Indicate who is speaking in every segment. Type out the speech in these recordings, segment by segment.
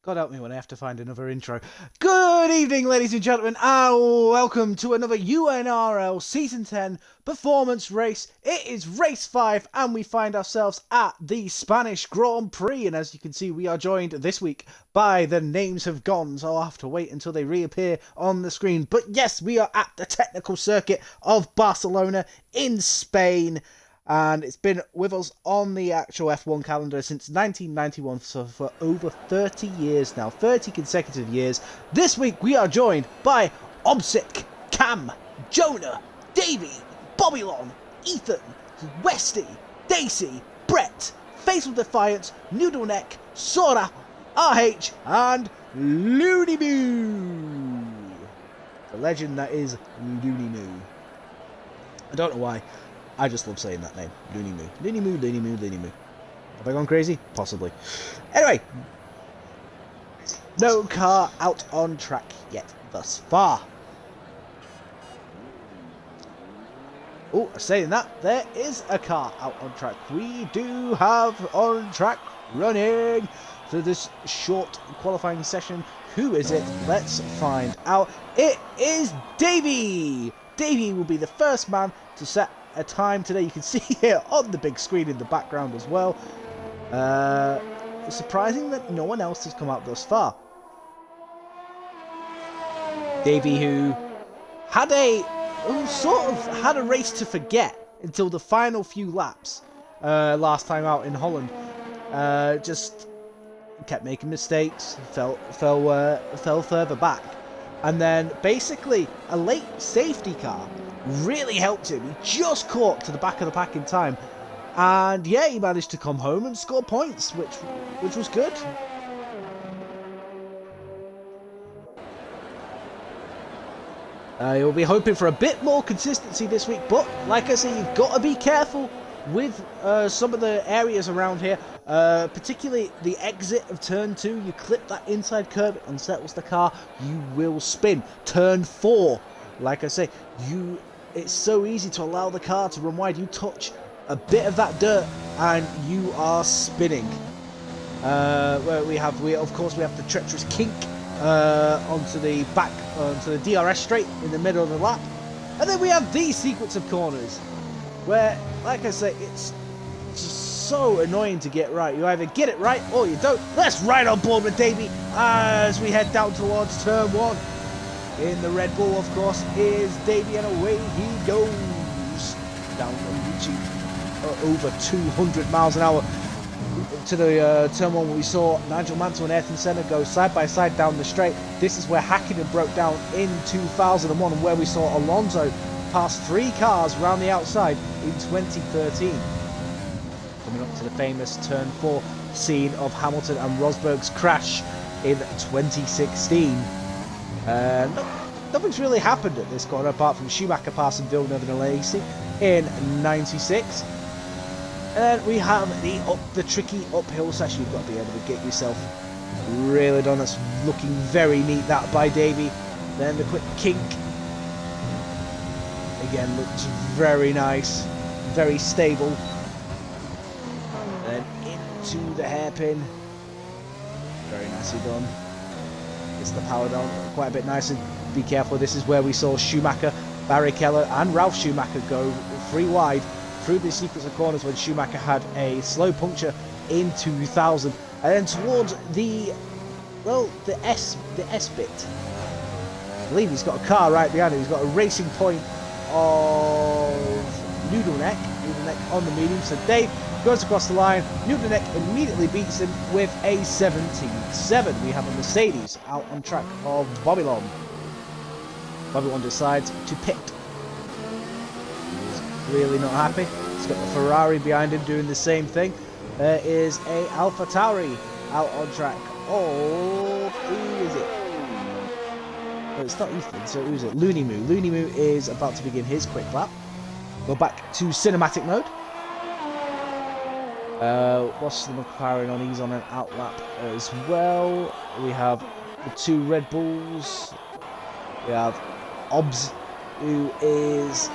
Speaker 1: God help me when I have to find another intro. Good evening, ladies and gentlemen, and welcome to another UNRL Season 10 performance race. It is race 5, and we find ourselves at the Spanish Grand Prix. And as you can see, we are joined this week by the names have gone, so I'll have to wait until they reappear on the screen. But yes, we are at the technical circuit of Barcelona in Spain. And it's been with us on the actual F1 calendar since 1991, so for over 30 years now, 30 consecutive years. This week we are joined by Obsic, Cam, Jonah, Davey, Bobbylon, Ethan, Westy, Daisy, Brett, Fatal Defiance, Noodleneck, Sora, RH, and Looney Moo. The legend that is Looney Moo. I don't know why. I just love saying that name. Looney Moo. Looney Moo, Looney Moo, Looney Moo. Have I gone crazy? Possibly. Anyway. No car out on track yet thus far. Oh, saying that, there is a car out on track. We do have on track running for this short qualifying session. Who is it? Let's find out. It is Davey! Davey will be the first man to set a time today. You can see here on the big screen in the background as well. It's surprising that no one else has come out thus far. Davey, who sort of had a race to forget until the final few laps last time out in Holland. Just kept making mistakes, fell further back, and then basically a late safety car really helped him. He just caught to the back of the pack in time, and yeah, he managed to come home and score points, which was good. You'll be hoping for a bit more consistency this week, but like I say, you've got to be careful with some of the areas around here, particularly the exit of turn 2. You clip that inside curve, it unsettles the car, you will spin. Turn 4, like I say, it's so easy to allow the car to run wide. You touch a bit of that dirt and you are spinning. Where we have the treacherous kink onto the DRS straight in the middle of the lap, and then we have these sequence of corners where, like I say, it's just so annoying to get right. You either get it right or you don't. Let's ride on board with Davey as we head down towards turn 1. In the Red Bull, of course, is Davey, and away he goes down and reaching over 200 miles an hour to the turn 1 where we saw Nigel Mansell and Ayrton Senna go side by side down the straight. This is where Hakkinen broke down in 2001, and where we saw Alonso pass 3 cars round the outside in 2013. Coming up to the famous turn 4 scene of Hamilton and Rosberg's crash in 2016. Nothing's really happened at this corner apart from Schumacher passing Villeneuve and Lacey in 96. And then we have the tricky uphill section. You've got to be able to get yourself really done. That's looking very neat, that by Davey. Then the quick kink. Again, looks very nice, very stable. And then into the hairpin. Very nicely done. Gets the power down quite a bit nicer. Be careful, this is where we saw Schumacher, Barry Keller and Ralph Schumacher go 3 wide through the sequence of corners when Schumacher had a slow puncture in 2000. And then towards the S bit, I believe he's got a car right behind him. He's got a racing point of Noodleneck on the medium. So Dave goes across the line. Noodleneck immediately beats him with a 17.7. We have a Mercedes out on track of Bobbylon. Bobbylon decides to pit. He's really not happy. He's got the Ferrari behind him doing the same thing. There is a AlphaTauri out on track. Oh, who is it? Oh, it's not Ethan, so who's it? Looney Moo. Looney Moo is about to begin his quick lap. Go back to cinematic mode. What's the McLaren on? He's on an out lap as well. We have the 2 Red Bulls. We have Obs, who is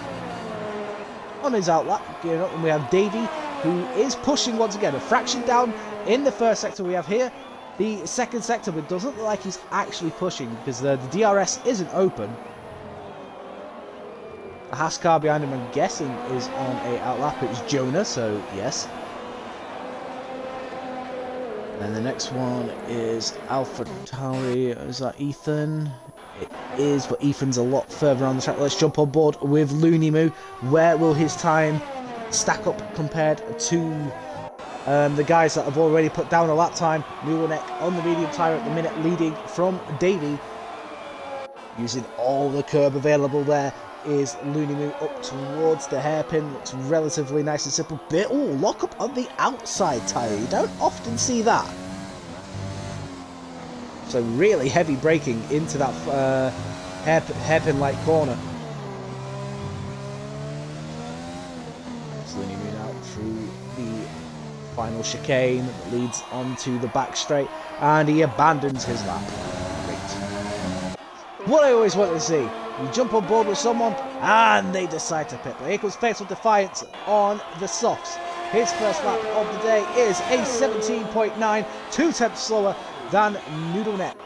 Speaker 1: on his out lap, gearing up, and we have Davey, who is pushing once again. A fraction down in the first sector we have here. the second sector, but it doesn't look like he's actually pushing because the DRS isn't open. The Haas car behind him, I'm guessing, is on a outlap. It's Jonah, so yes. And the next one is Alpha Tauri. Is that Ethan? It is, but Ethan's a lot further on the track. Let's jump on board with Looney Moo. Where will his time stack up compared to the guys that have already put down a lap time? Muleneck on the medium tyre at the minute, leading from Davey. Using all the curb available there is Looney Moo up towards the hairpin. Looks relatively nice and simple. Bit, oh, lock up on the outside tyre. You don't often see that. So really heavy braking into that hairpin-like corner. Looney Moo out through the final chicane that leads onto the back straight, and he abandons his lap. Great. What I always wanted to see. You jump on board with someone and they decide to pit. But here comes Fatal Defiance on the softs. His first lap of the day is a 17.9, 2 tenths slower than Noodle Neck.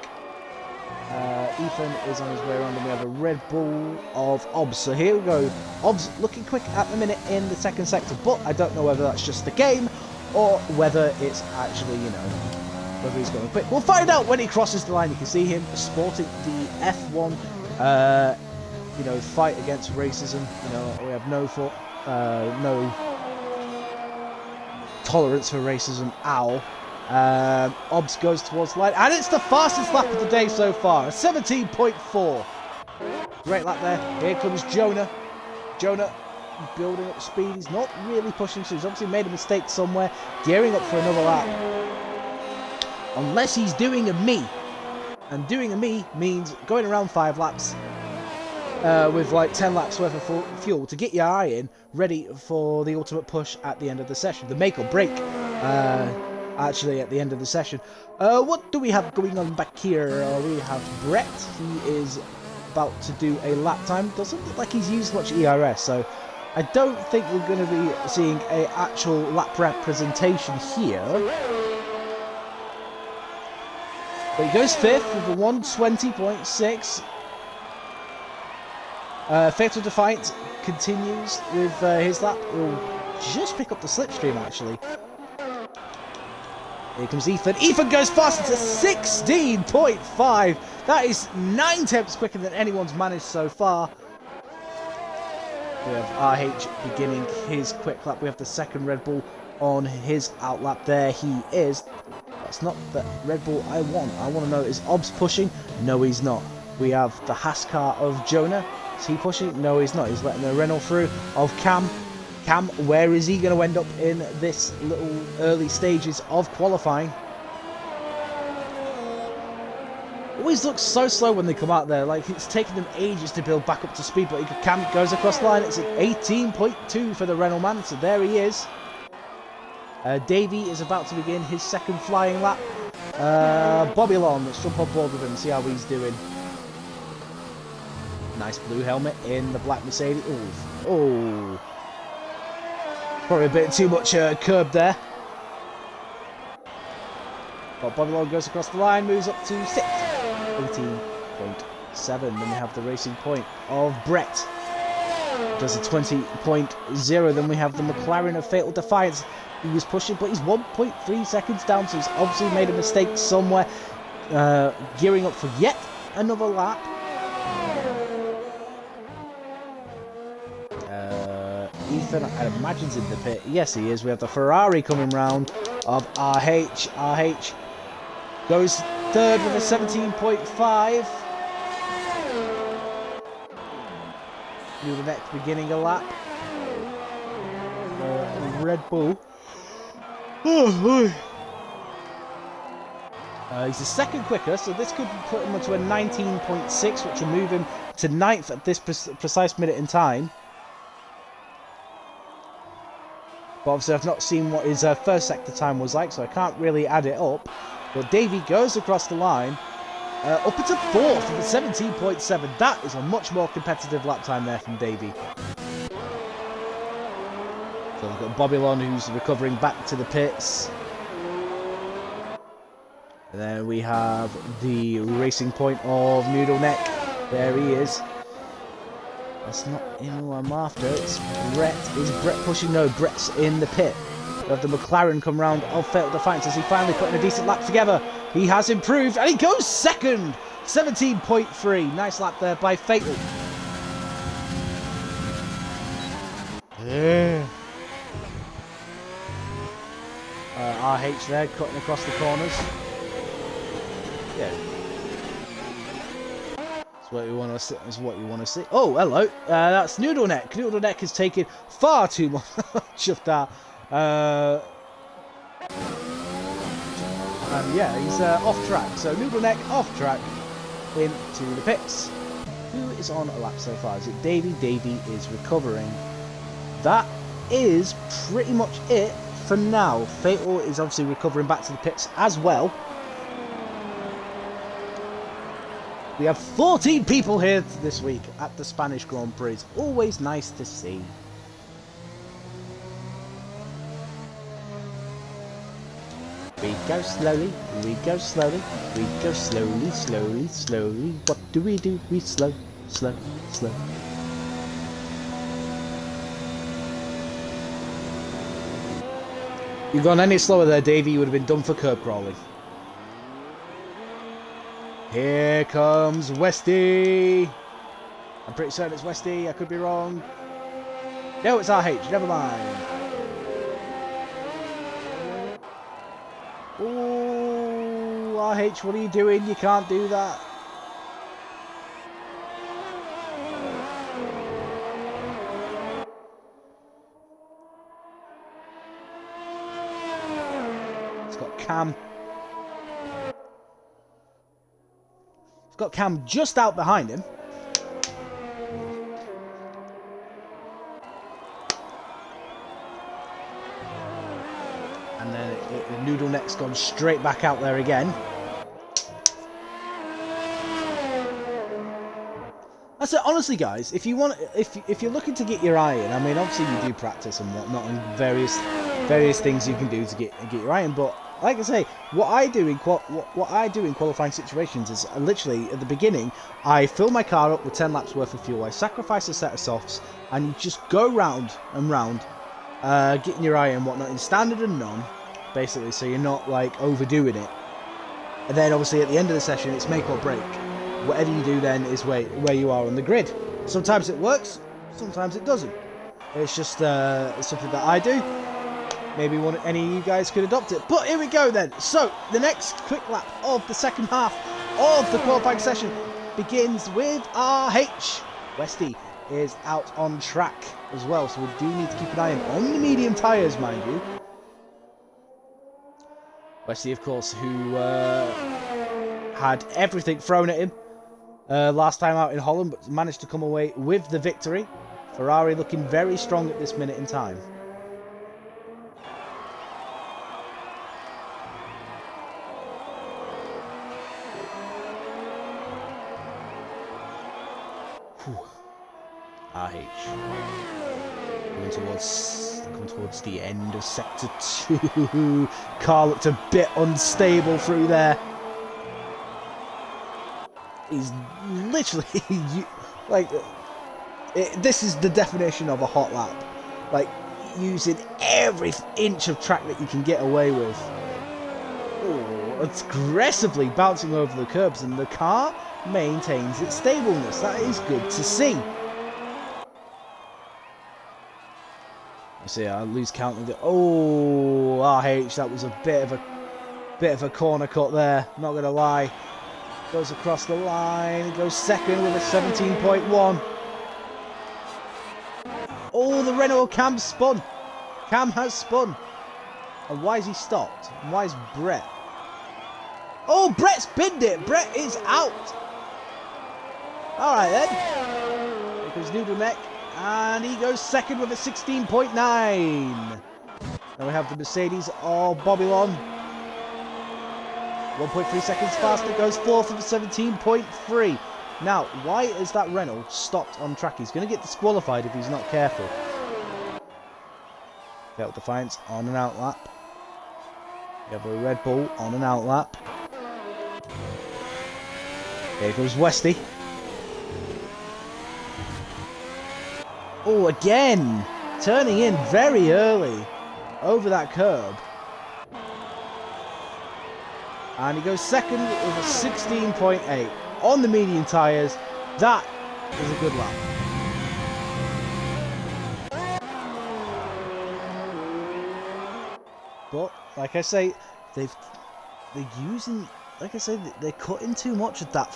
Speaker 1: Ethan is on his way around, and we have a Red Bull of OBS. So here we go. OBS looking quick at the minute in the second sector, but I don't know whether that's just the game or whether it's actually, you know, whether he's going quick. We'll find out when he crosses the line. You can see him sporting the F1 you know, fight against racism. You know, we have no tolerance for racism. Ow. OBS goes towards the line, and it's the fastest lap of the day so far, a 17.4. Great lap there. Here comes Jonah. Jonah building up speed. He's not really pushing, so he's obviously made a mistake somewhere. Gearing up for another lap. Unless he's doing a me. And doing a me means going around 5 laps with like 10 laps worth of fuel to get your eye in, ready for the ultimate push at the end of the session. The make or break, actually, at the end of the session. What do we have going on back here? We have Brett. He is about to do a lap time. Doesn't look like he's used much ERS, so I don't think we're going to be seeing an actual lap representation here. But he goes 5th with a 120.6. Fatal Defiance continues with his lap. He'll just pick up the slipstream, actually. Here comes Ethan. Ethan goes fast. It's a 16.5. That is 9 tenths quicker than anyone's managed so far. We have RH beginning his quick lap. We have the second Red Bull on his outlap. There he is. That's not the Red Bull I want. I want to know, is OBS pushing? No, he's not. We have the Haas car of Jonah. Is he pushing? No, he's not. He's letting the Renault through of Cam. Cam, where is he going to end up in this little early stages of qualifying? Always looks so slow when they come out there. Like, it's taking them ages to build back up to speed. But Cam goes across the line. It's an 18.2 for the Renault man. So there he is. Davey is about to begin his second flying lap. Bobby Long, let's jump on board with him and see how he's doing. Nice blue helmet in the black Mercedes. Oh. Probably a bit too much curb there. But Bobby Long goes across the line, moves up to 6th. 18.7. Then we have the racing point of Brett. Does a 20.0. Then we have the McLaren of Fatal Defiance. He was pushing, but he's 1.3 seconds down, so he's obviously made a mistake somewhere. Gearing up for yet another lap. Ethan, I imagine, is in the pit. Yes, he is. We have the Ferrari coming round of RH. RH goes 3rd with a 17.5. New next beginning a lap. Red Bull. He's the second quicker, so this could put him onto a 19.6, which will move him to 9th at this precise minute in time. But obviously I've not seen what his first sector time was like, so I can't really add it up. But Davey goes across the line, up into 4th with a 17.7. That is a much more competitive lap time there from Davey. So we've got Bobby Lon, who's recovering back to the pits. And then we have the racing point of Noodle Neck. There he is. That's not who I'm after. It's Brett. Is Brett pushing? No, Brett's in the pit. We have the McLaren come round of Fatal Defiance as he finally putting a decent lap together. He has improved and he goes second. 17.3. Nice lap there by Fatal. Yeah. RH there cutting across the corners. Yeah. That's what you want to see. That's what you want to see. Oh, hello. That's Noodle Neck. Noodle Neck has taken far too much of that. And yeah, he's off track. So Noodle Neck off track into the pits. Who is on a lap so far? Is it Davey? Davey is recovering. That is pretty much it for now. Fatal is obviously recovering back to the pits as well. We have 14 people here this week at the Spanish Grand Prix. It's always nice to see. We go slowly, we go slowly, we go slowly, slowly, slowly. What do? We slow, slow, slow. You've gone any slower there, Davey, you would have been done for curb crawling. Here comes Westy. I'm pretty certain it's Westy, I could be wrong. No, it's RH, never mind. Ooh, RH, what are you doing? You can't do that. It's got Cam. It's got Cam just out behind him. And then the Noodle Neck's gone straight back out there again. That's it. Honestly, guys, if you want, if you're looking to get your eye in, I mean, obviously you do practice and whatnot, and various things you can do to get your eye in. But like I say, what I do in qualifying situations is literally at the beginning, I fill my car up with 10 laps worth of fuel. I sacrifice a set of softs, and you just go round and round, getting your eye in and whatnot in standard and non, basically, so you're not like overdoing it. And then obviously at the end of the session, it's make or break. Whatever you do then is where you are on the grid. Sometimes it works, sometimes it doesn't. It's just something that I do. Maybe any of you guys could adopt it. But here we go then. So the next quick lap of the second half of the qualifying session begins with RH. Westy is out on track as well, so we do need to keep an eye on the medium tyres, mind you. Westy, of course, who had everything thrown at him last time out in Holland, but managed to come away with the victory. Ferrari looking very strong at this minute in time. RH coming towards the end of sector 2. Car looked a bit unstable through there. He's literally like this is the definition of a hot lap, like using every inch of track that you can get away with. Ooh, it's aggressively bouncing over the curbs, and the car maintains its stableness. That is good to see. You see, I lose count of the. Oh, RH, that was a bit of a corner cut there. Not gonna lie. Goes across the line. Goes second with a 17.1. Oh, the Renault Cam spun. Cam has spun. And why is he stopped? And why is Brett? Oh, Brett's binned it. Brett is out. All right then. Here comes Noodle Neck. And he goes second with a 16.9. Then we have the Mercedes of Bobylon. 1.3 seconds faster, goes fourth with a 17.3. Now, why is that Renault stopped on track? He's going to get disqualified if he's not careful. Fatal Defiance on an out lap. We have a Red Bull on an out lap. Here goes Westy. Oh, again! Turning in very early over that curb. And he goes second with a 16.8 on the medium tyres. That is a good lap. But like I say, they're using, like I say, they're cutting too much of that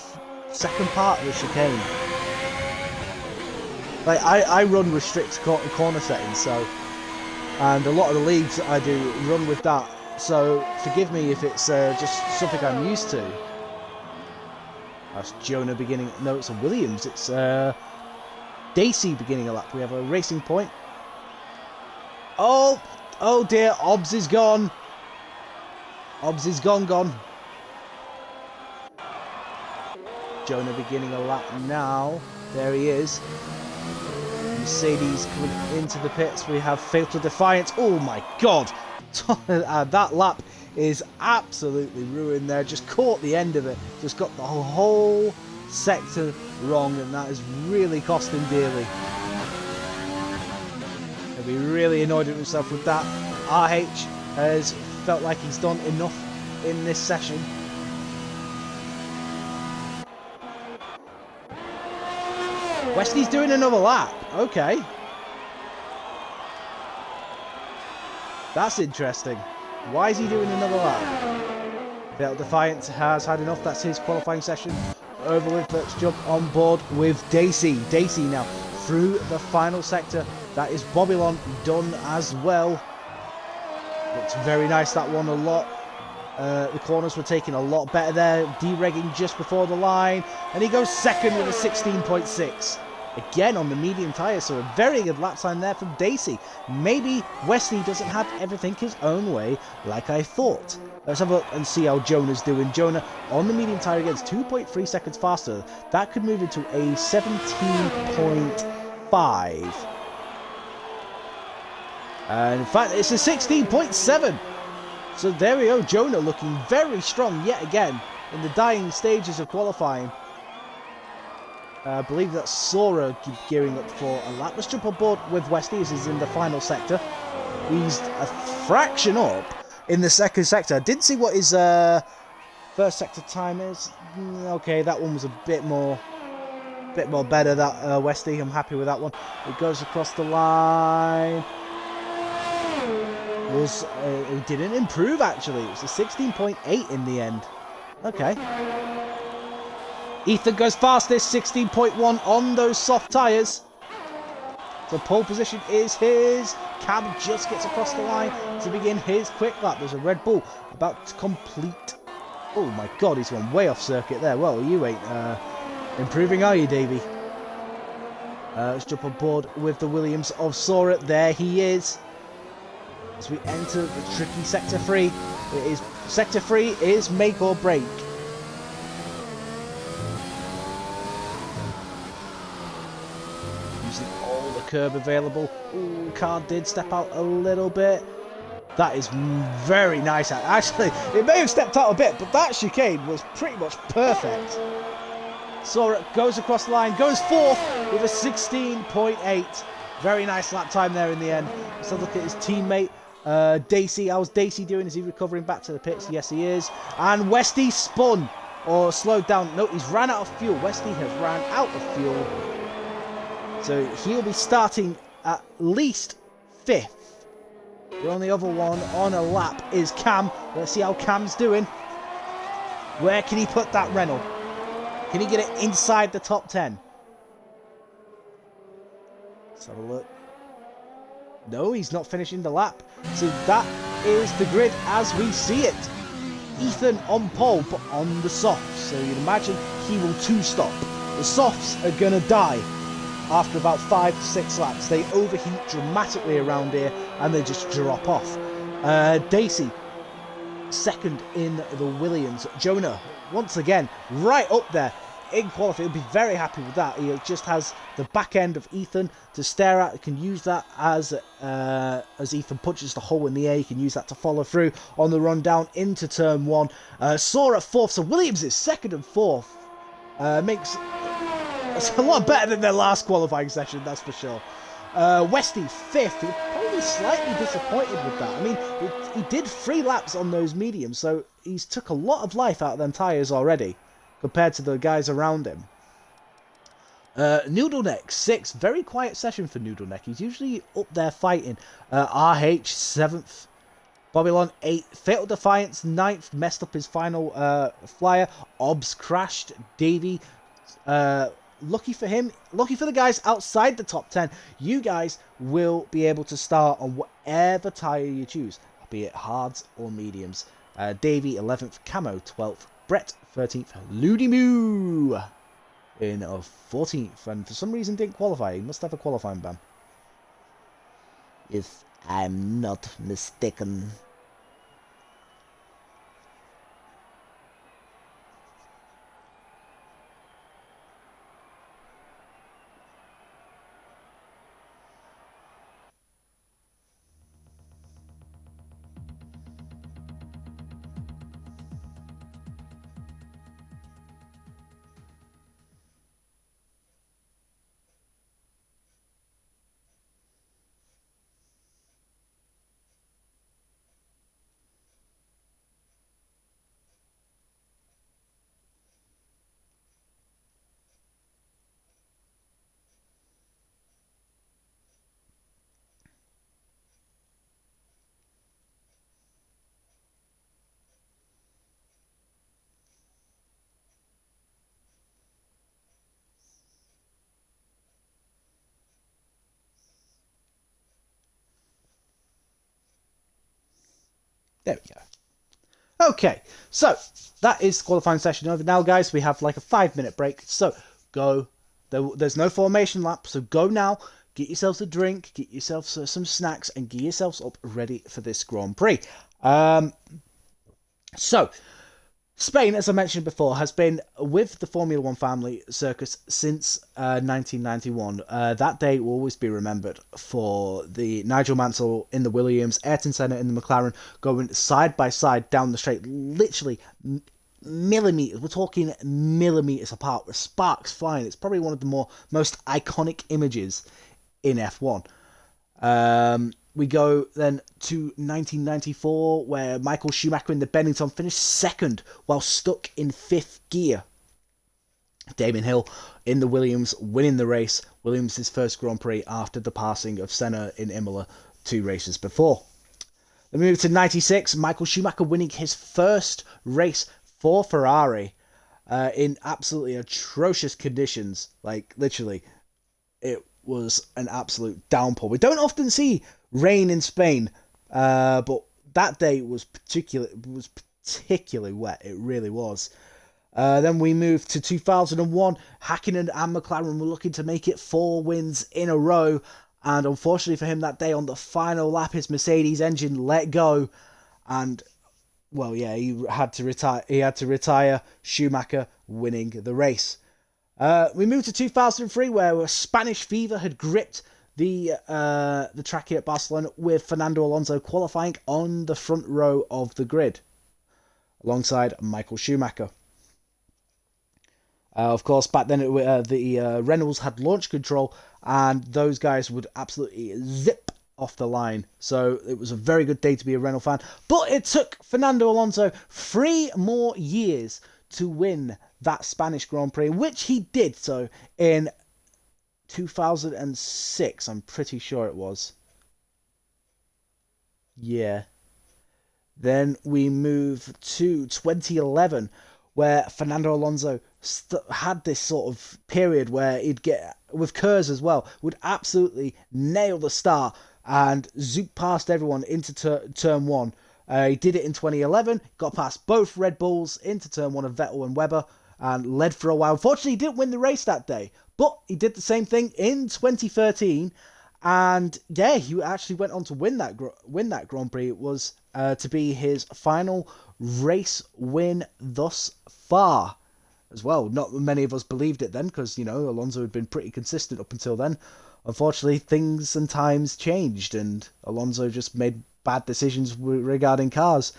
Speaker 1: second part of the chicane. Like I run with strict corner settings, so, and a lot of the leagues I do run with that. So forgive me if it's just something I'm used to. That's Jonah beginning. No, it's a Williams. It's Dacey beginning a lap. We have a racing point. Oh dear. Obbs is gone. Obbs is gone. Jonah beginning a lap now. There he is. Mercedes coming into the pits. We have Fatal Defiance. Oh my God. That lap is absolutely ruined there. Just caught the end of it. Just got the whole sector wrong, and that is really cost him dearly. He'll be really annoyed at himself with that. RH has felt like he's done enough in this session. Westy's doing another lap. Okay. That's interesting. Why is he doing another lap? Fatal Defiance has had enough. That's his qualifying session over with. Let's jump on board with Dacey. Dacey now through the final sector. That is Bobylon done as well. Looks very nice, that one, a lot. The corners were taking a lot better there. Deregging just before the line. And he goes second with a 16.6. Again on the medium tyres, so a very good lap time there from Dacey. Maybe Westy doesn't have everything his own way like I thought. Let's have a look and see how Jonah's doing. Jonah on the medium tyre again is 2.3 seconds faster. That could move into a 17.5. And in fact, it's a 16.7. So there we go, Jonah looking very strong yet again in the dying stages of qualifying. I believe that Sora gearing up for a lap. Let's jump on board with Westy as he's in the final sector. He's a fraction up in the second sector. I didn't see what his first sector time is. Okay, that one was a bit more better, that Westy. I'm happy with that one. It goes across the line. It didn't improve actually. It was a 16.8 in the end. Okay. Ethan goes fastest, 16.1 on those soft tyres. The pole position is his. Cam just gets across the line to begin his quick lap. There's a Red Bull about to complete. Oh my God, he's gone way off circuit there. Well, you ain't improving, are you, Davey? Let's jump on board with the Williams of Sora. There he is. As we enter the tricky Sector 3. Sector 3 is make or break. Curb available. Ooh, car did step out a little bit. That is very nice. Actually, it may have stepped out a bit, but that chicane was pretty much perfect. Sora goes across the line, goes fourth with a 16.8. Very nice lap time there in the end. Let's have a look at his teammate, Dacey. How's Dacey doing? Is he recovering back to the pits? Yes, he is. And Westy spun or slowed down. No, he's ran out of fuel. Westy has ran out of fuel. So he'll be starting at least 5th. The only other one on a lap is Cam. Let's see how Cam's doing. Where can he put that Renault? Can he get it inside the top 10? Let's have a look. No, he's not finishing the lap. So that is the grid as we see it. Ethan on pole, but on the softs. So you'd imagine he will two-stop. The softs are going to die after about 5 to 6 laps. They overheat dramatically around here and they just drop off. Dacey, second in the Williams. Jonah, once again, right up there in qualifying. He'll be very happy with that. He just has the back end of Ethan to stare at. He can use that as Ethan punches the hole in the air. He can use that to follow through on the run down into turn 1. Sora 4th, so Williams is 2nd and 4th. Makes it's a lot better than their last qualifying session, that's for sure. Westy, 5th. Probably slightly disappointed with that. I mean, he did 3 laps on those mediums, so he's took a lot of life out of them tyres already, compared to the guys around him. Noodleneck, 6th. Very quiet session for Noodleneck. He's usually up there fighting. RH, 7th. Babylon, 8th. Fatal Defiance, 9th. Messed up his final flyer. Obs crashed. Davey, lucky for him, lucky for the guys outside the top 10, you guys will be able to start on whatever tyre you choose, be it hards or mediums. Davey, 11th. Camo, 12th. Brett, 13th. Loody Moo in 14th, and for some reason didn't qualify. He must have a qualifying ban, if I'm not mistaken. There we go. Okay, so that is qualifying session over. Now, guys, we have like a 5-minute break. So go. There's no formation lap, so go now. Get yourselves a drink, get yourselves some snacks, and get yourselves up ready for this Grand Prix. So, Spain, as I mentioned before, has been with the Formula One family circus since 1991. That day will always be remembered for the Nigel Mansell in the Williams, Ayrton Senna in the McLaren, going side by side down the straight, literally millimeters. We're talking millimeters apart, with sparks flying. It's probably one of the most iconic images in F1. We go then to 1994, where Michael Schumacher in the Benetton finished 2nd while stuck in 5th gear. Damon Hill in the Williams winning the race. Williams' first Grand Prix after the passing of Senna in Imola 2 races before. Then we move to 96, Michael Schumacher winning his first race for Ferrari in absolutely atrocious conditions. Like, literally, it was an absolute downpour. We don't often see rain in Spain, but that day was particularly wet. It really was. Then we moved to 2001. Hakkinen and McLaren were looking to make it 4 wins in a row, and unfortunately for him that day, on the final lap, his Mercedes engine let go, and well, yeah, he had to retire. Schumacher winning the race. We moved to 2003, where Spanish fever had gripped the track here at Barcelona, with Fernando Alonso qualifying on the front row of the grid alongside Michael Schumacher. Of course, back then the Renaults had launch control, and those guys would absolutely zip off the line. So it was a very good day to be a Renault fan. But it took Fernando Alonso 3 more years to win that Spanish Grand Prix, which he did so in 2006, I'm pretty sure it was. Yeah. Then we move to 2011, where Fernando Alonso had this sort of period where he'd get, with Kurz as well, would absolutely nail the start and zoop past everyone into turn 1. He did it in 2011, got past both Red Bulls into turn 1 of Vettel and Webber, and led for a while. Unfortunately, he didn't win the race that day, but he did the same thing in 2013, and yeah, he actually went on to win that Grand Prix. It was to be his final race win thus far as well. Not many of us believed it then, because, you know, Alonso had been pretty consistent up until then. Unfortunately, things and times changed, and Alonso just made bad decisions regarding cars.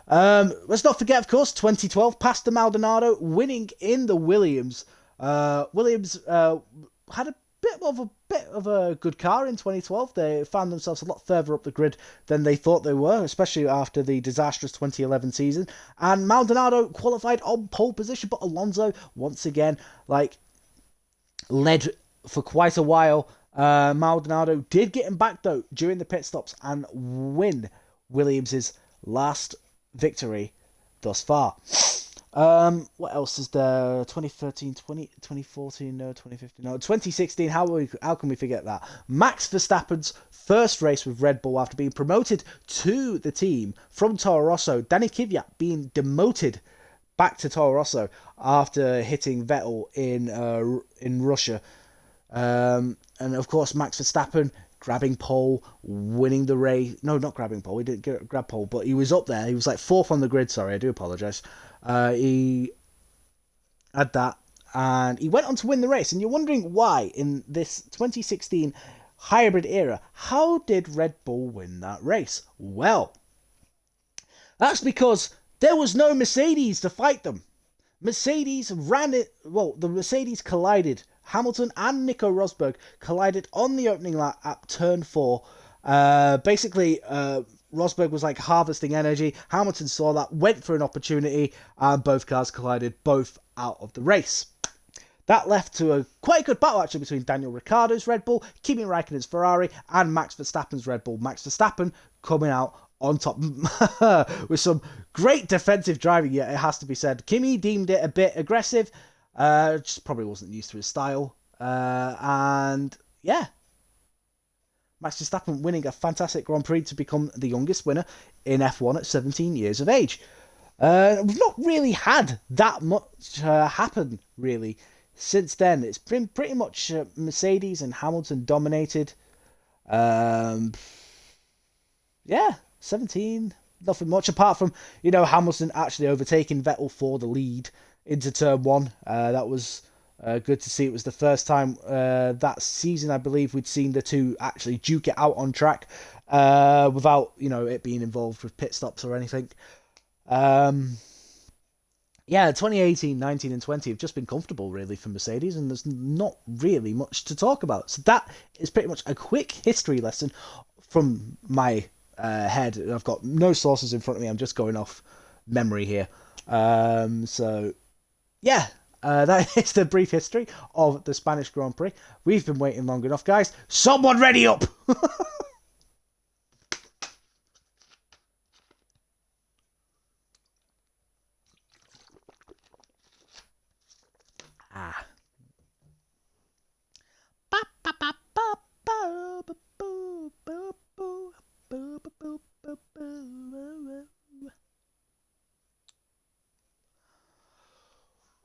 Speaker 1: Let's not forget, of course, 2012, Pastor Maldonado winning in the Williams. Williams had a bit of a good car in 2012. They found themselves a lot further up the grid than they thought they were, especially after the disastrous 2011 season. And Maldonado qualified on pole position, but Alonso once again led for quite a while. Maldonado did get him back though during the pit stops and win Williams's last victory thus far. What else is there? 2013, 2014, no, 2015, no, 2016. How can we forget that? Max Verstappen's first race with Red Bull after being promoted to the team from Toro Rosso. Danny Kvyat being demoted back to Toro Rosso after hitting Vettel in Russia. And of course, Max Verstappen grabbing pole, winning the race. No, not grabbing pole. He didn't grab pole, but he was up there. He was like fourth on the grid. Sorry, I do apologise. He had that, and he went on to win the race. And you're wondering why in this 2016 hybrid era, how did Red Bull win that race? Well, that's because there was no Mercedes to fight them. Mercedes ran it. Well, the Mercedes collided. Hamilton and Nico Rosberg collided on the opening lap at turn 4. Basically, Rosberg was like harvesting energy. Hamilton saw that, went for an opportunity, and both cars collided, both out of the race. That left to a quite good battle actually between Daniel Ricciardo's Red Bull, Kimi Raikkonen's Ferrari, and Max Verstappen's Red Bull. Max Verstappen coming out on top with some great defensive driving, yet it has to be said. Kimi deemed it a bit aggressive, just probably wasn't used to his style, and yeah, Max Verstappen winning a fantastic Grand Prix to become the youngest winner in F1 at 17 years of age. We've not really had that much happen, really, since then. It's been pretty much Mercedes and Hamilton dominated. Yeah, 17, nothing much, apart from, Hamilton actually overtaking Vettel for the lead into turn 1. That was good to see. It was the first time that season, I believe, we'd seen the two actually duke it out on track without, it being involved with pit stops or anything. Yeah, 2018, 19 and 20 have just been comfortable, really, for Mercedes, and there's not really much to talk about. So that is pretty much a quick history lesson from my head. I've got no sources in front of me. I'm just going off memory here. So, yeah, that is the brief history of the Spanish Grand Prix. We've been waiting long enough, guys. Someone ready up! Ah.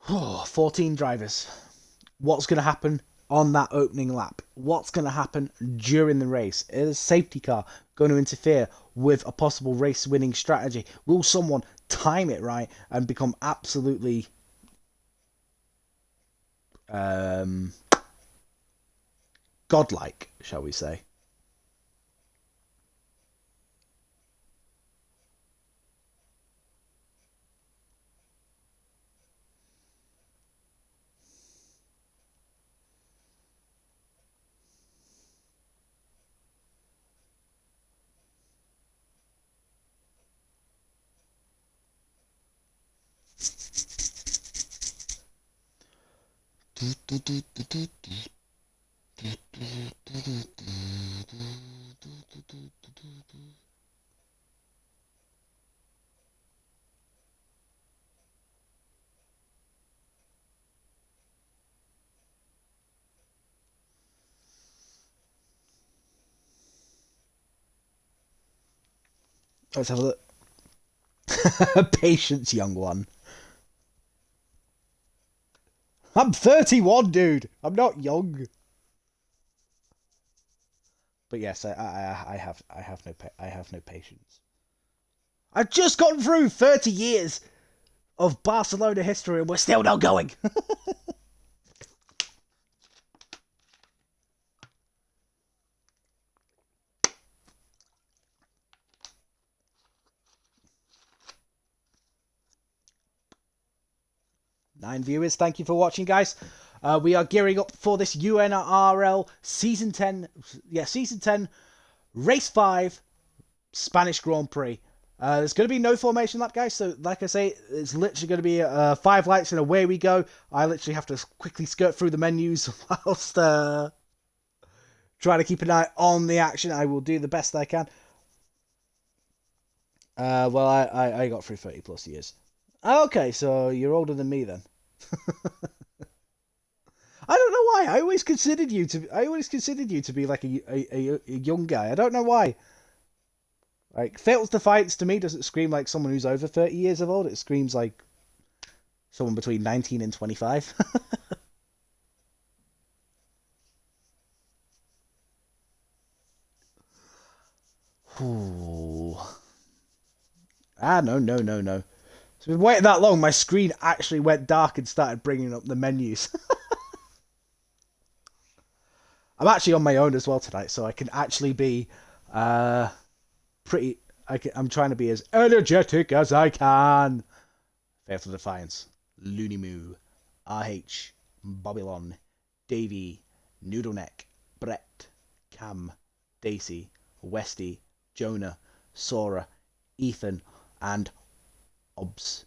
Speaker 1: Oh, 14 drivers. What's going to happen on that opening lap? What's going to happen during the race? Is a safety car going to interfere with a possible race-winning strategy? Will someone time it right and become absolutely godlike, shall we say? Let's have a look. Patience, young one. I'm 31, dude. I'm not young. But yes, I have no patience. I've just gotten through 30 years of Barcelona history and we're still not going. 9 viewers. Thank you for watching, guys. We are gearing up for this UNRL Season 10. Yeah, Season 10, Race 5, Spanish Grand Prix. There's going to be no formation lap, guys. So, like I say, it's literally going to be 5 lights and away we go. I literally have to quickly skirt through the menus whilst trying to keep an eye on the action. I will do the best I can. Well, I got through 30 plus years. Okay, so you're older than me then. I don't know why. I always considered you to be like a young guy. I don't know why. Like Fatal's Defiance to me doesn't scream like someone who's over 30 years of old. It screams like someone between 19 and 25. Ooh. No. So we've waited that long, my screen actually went dark and started bringing up the menus. I'm actually on my own as well tonight, so I can actually be pretty... I'm trying to be as energetic as I can. Fatal Defiance, Looney Moo, RH, Babylon, Davey, Noodleneck, Brett, Cam, Daisy, Westy, Jonah, Sora, Ethan, and Obs.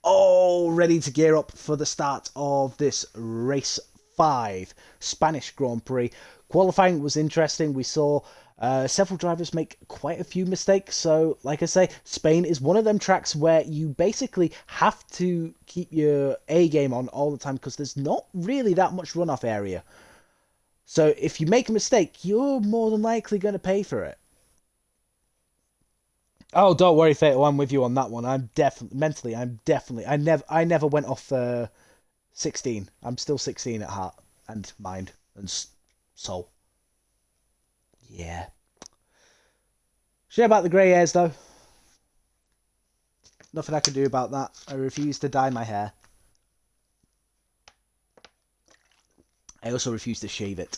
Speaker 1: All ready to gear up for the start of this race 5 Spanish Grand Prix. Qualifying was interesting. We saw several drivers make quite a few mistakes. So, like I say, Spain is one of them tracks where you basically have to keep your A game on all the time because there's not really that much runoff area. So, if you make a mistake, you're more than likely going to pay for it. Oh, don't worry, Fatal. I'm with you on that one. I'm definitely. I never went off 16. I'm still 16 at heart and mind and soul. Yeah. Shame about the grey hairs, though. Nothing I can do about that. I refuse to dye my hair. I also refuse to shave it.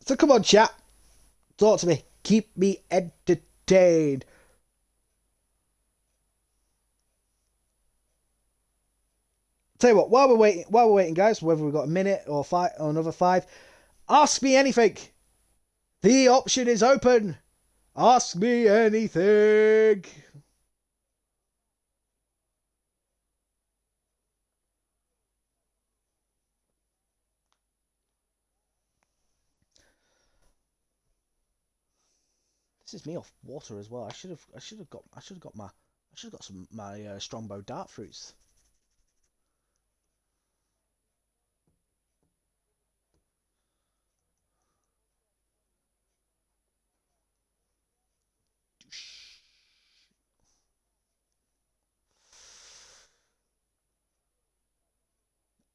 Speaker 1: So come on, chat. Talk to me. Keep me entertained. Tell you what, while we're waiting, guys, whether we've got a minute or another 5, ask me anything. The option is open. Ask me anything. This is me off water as well. I should have got some my Strongbow dart fruits.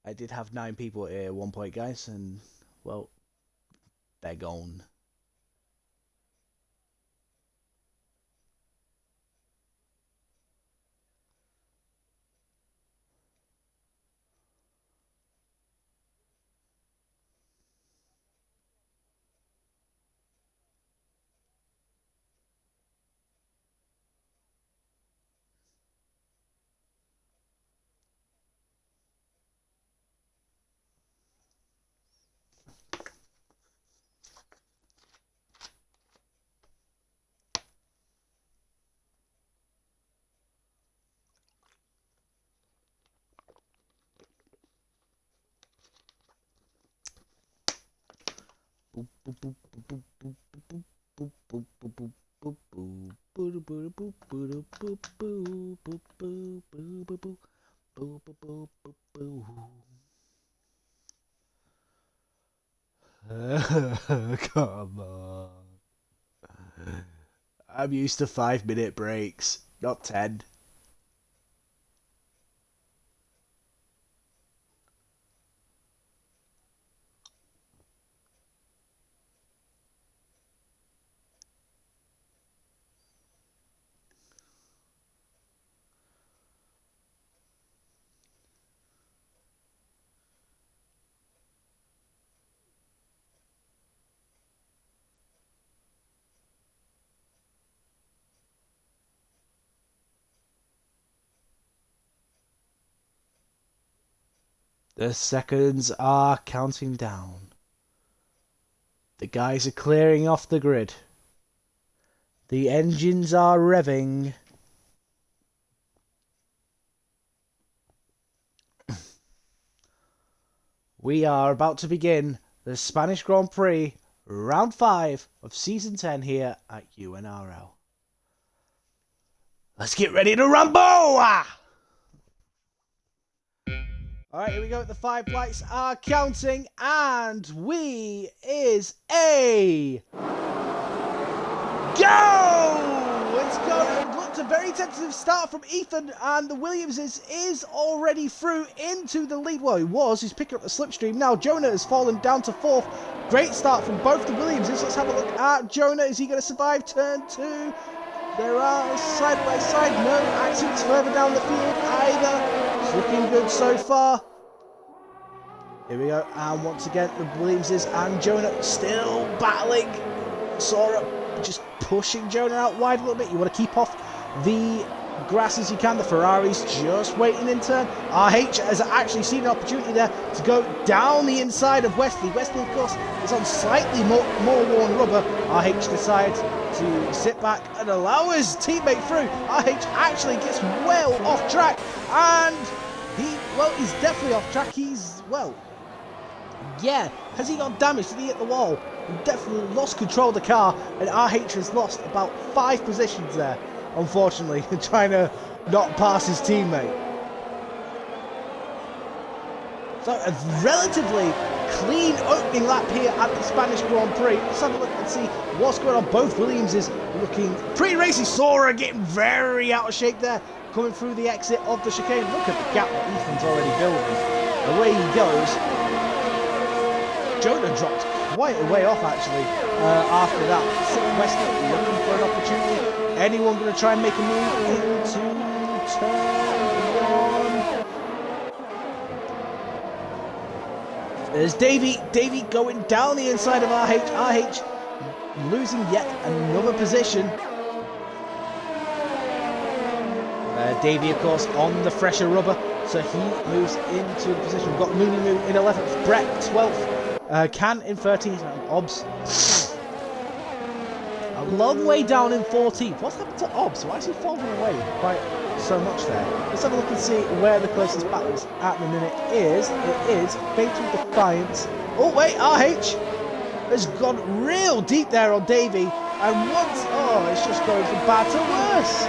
Speaker 1: I did have 9 people here at one point, guys, and well, they're gone. Come on. I'm used to 5-minute breaks, not 10. The seconds are counting down. The guys are clearing off the grid. The engines are revving. We are about to begin the Spanish Grand Prix, round 5 of season 10 here at UIRL. Let's get ready to rumble! Alright, here we go. The 5 lights are counting, and we is a go! Let's go. It looked a very tentative start from Ethan, and the Williamses is already through into the lead. Well, he was. He's picking up the slipstream now. Jonah has fallen down to 4th. Great start from both the Williamses. Let's have a look at Jonah. Is he going to survive turn 2? There are side by side, no accidents further down the field either. It's looking good so far. Here we go, and once again the Williamses and Jonah still battling. Sora just pushing Jonah out wide a little bit. You want to keep off the grass as you can. The Ferrari's just waiting in turn. RH has actually seen an opportunity there to go down the inside of Wesley. Wesley, of course, is on slightly more worn rubber. RH decides to sit back and allow his teammate through. RH actually gets well off track, and he's definitely off track. Has he got damaged? Did he hit the wall? He definitely lost control of the car, and RH has lost about 5 positions there, unfortunately, trying to not pass his teammate. So a relatively clean opening lap here at the Spanish Grand Prix. Let's have a look and see what's going on. Both Williams is looking pretty racy. Sora getting very out of shape there, coming through the exit of the chicane. Look at the gap that Ethan's already building. Away he goes. Jonah dropped quite a way off actually after that. Wesley looking for an opportunity. Anyone going to try and make a move into turn 1? There's Davey. Davey going down the inside of RH. RH losing yet another position. Davey, of course, on the fresher rubber, so he moves into the position. We've got Mooney Moo in 11th, Brett 12th. Can in 13th, and Obbs a long way down in 14th. What's happened to Obbs? Why is he falling away quite so much there? Let's have a look and see where the closest battles at the minute is. It is Fatal Defiance. Oh wait, RH has gone real deep there on Davey, and it's just going from bad to worse.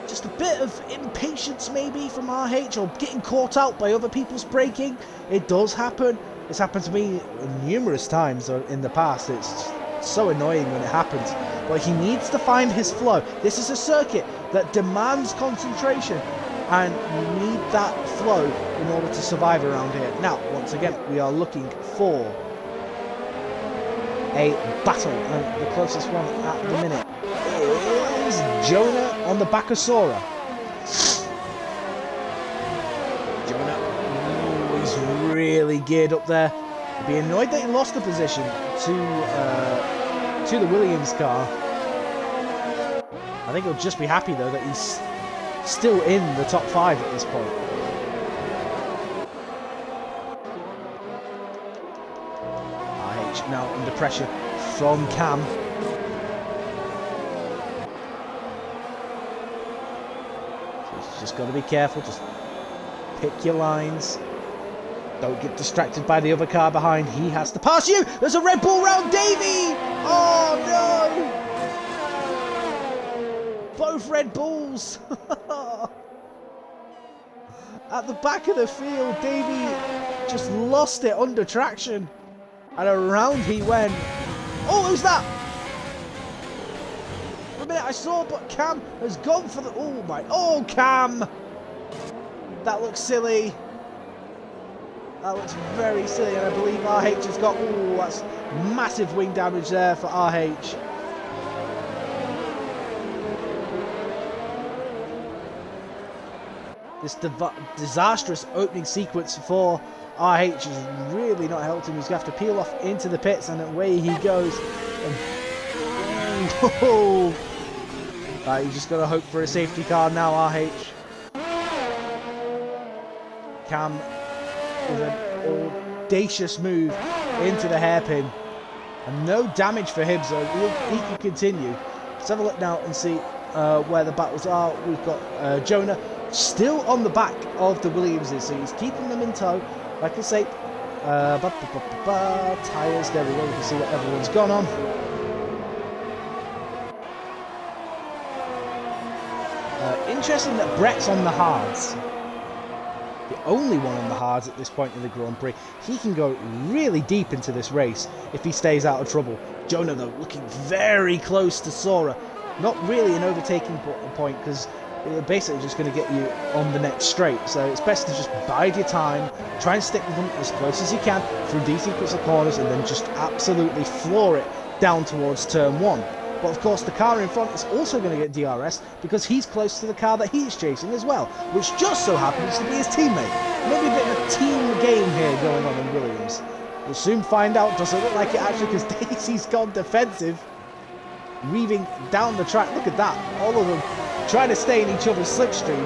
Speaker 1: Just a bit of impatience maybe from RH, or getting caught out by other people's braking. It does happen. It's happened to me numerous times in the past. It's so annoying when it happens. But he needs to find his flow. This is a circuit that demands concentration, and you need that flow in order to survive around here. Now, once again, we are looking for a battle, and the closest one at the minute is Jonah on the back of Sora. Jonah, he's really geared up there. He'd be annoyed that he lost the position to the Williams car. I think he'll just be happy though that he's still in the top 5 at this point. RH now under pressure from Cam. Just got to be careful, just pick your lines. Don't get distracted by the other car behind. He has to pass you. There's a Red Bull round Davey. Oh no. Both Red Bulls. At the back of the field, Davey just lost it under traction. And around he went. Oh, who's that? For a minute I saw, but Cam has gone for the... Oh, Cam! That looks silly. That looks very silly, and I believe RH has got... Oh, that's massive wing damage there for RH. This disastrous opening sequence for RH is really not helping him. He's going to have to peel off into the pits, and away he goes. Right, he's just got to hope for a safety car now, RH. Cam with an audacious move into the hairpin. And no damage for him, so he can continue. Let's have a look now and see where the battles are. We've got Jonah still on the back of the Williamses, so he's keeping them in tow. Like I say, tyres, there we go, we can see what everyone's gone on. Interesting that Brett's on the hards. The only one on the hards at this point in the Grand Prix. He can go really deep into this race if he stays out of trouble. Jonah, though, looking very close to Sora. Not really an overtaking point, because they're basically just going to get you on the next straight. So it's best to just bide your time, try and stick with them as close as you can through these sequence of corners, and then just absolutely floor it down towards turn 1. But of course the car in front is also going to get DRS because he's close to the car that he's chasing as well, which just so happens to be his teammate. Maybe a bit of a team game here going on in Williams. We'll soon find out. Doesn't look like it actually, because Daisy's gone defensive, weaving down the track. Look at that, all of them trying to stay in each other's slipstream.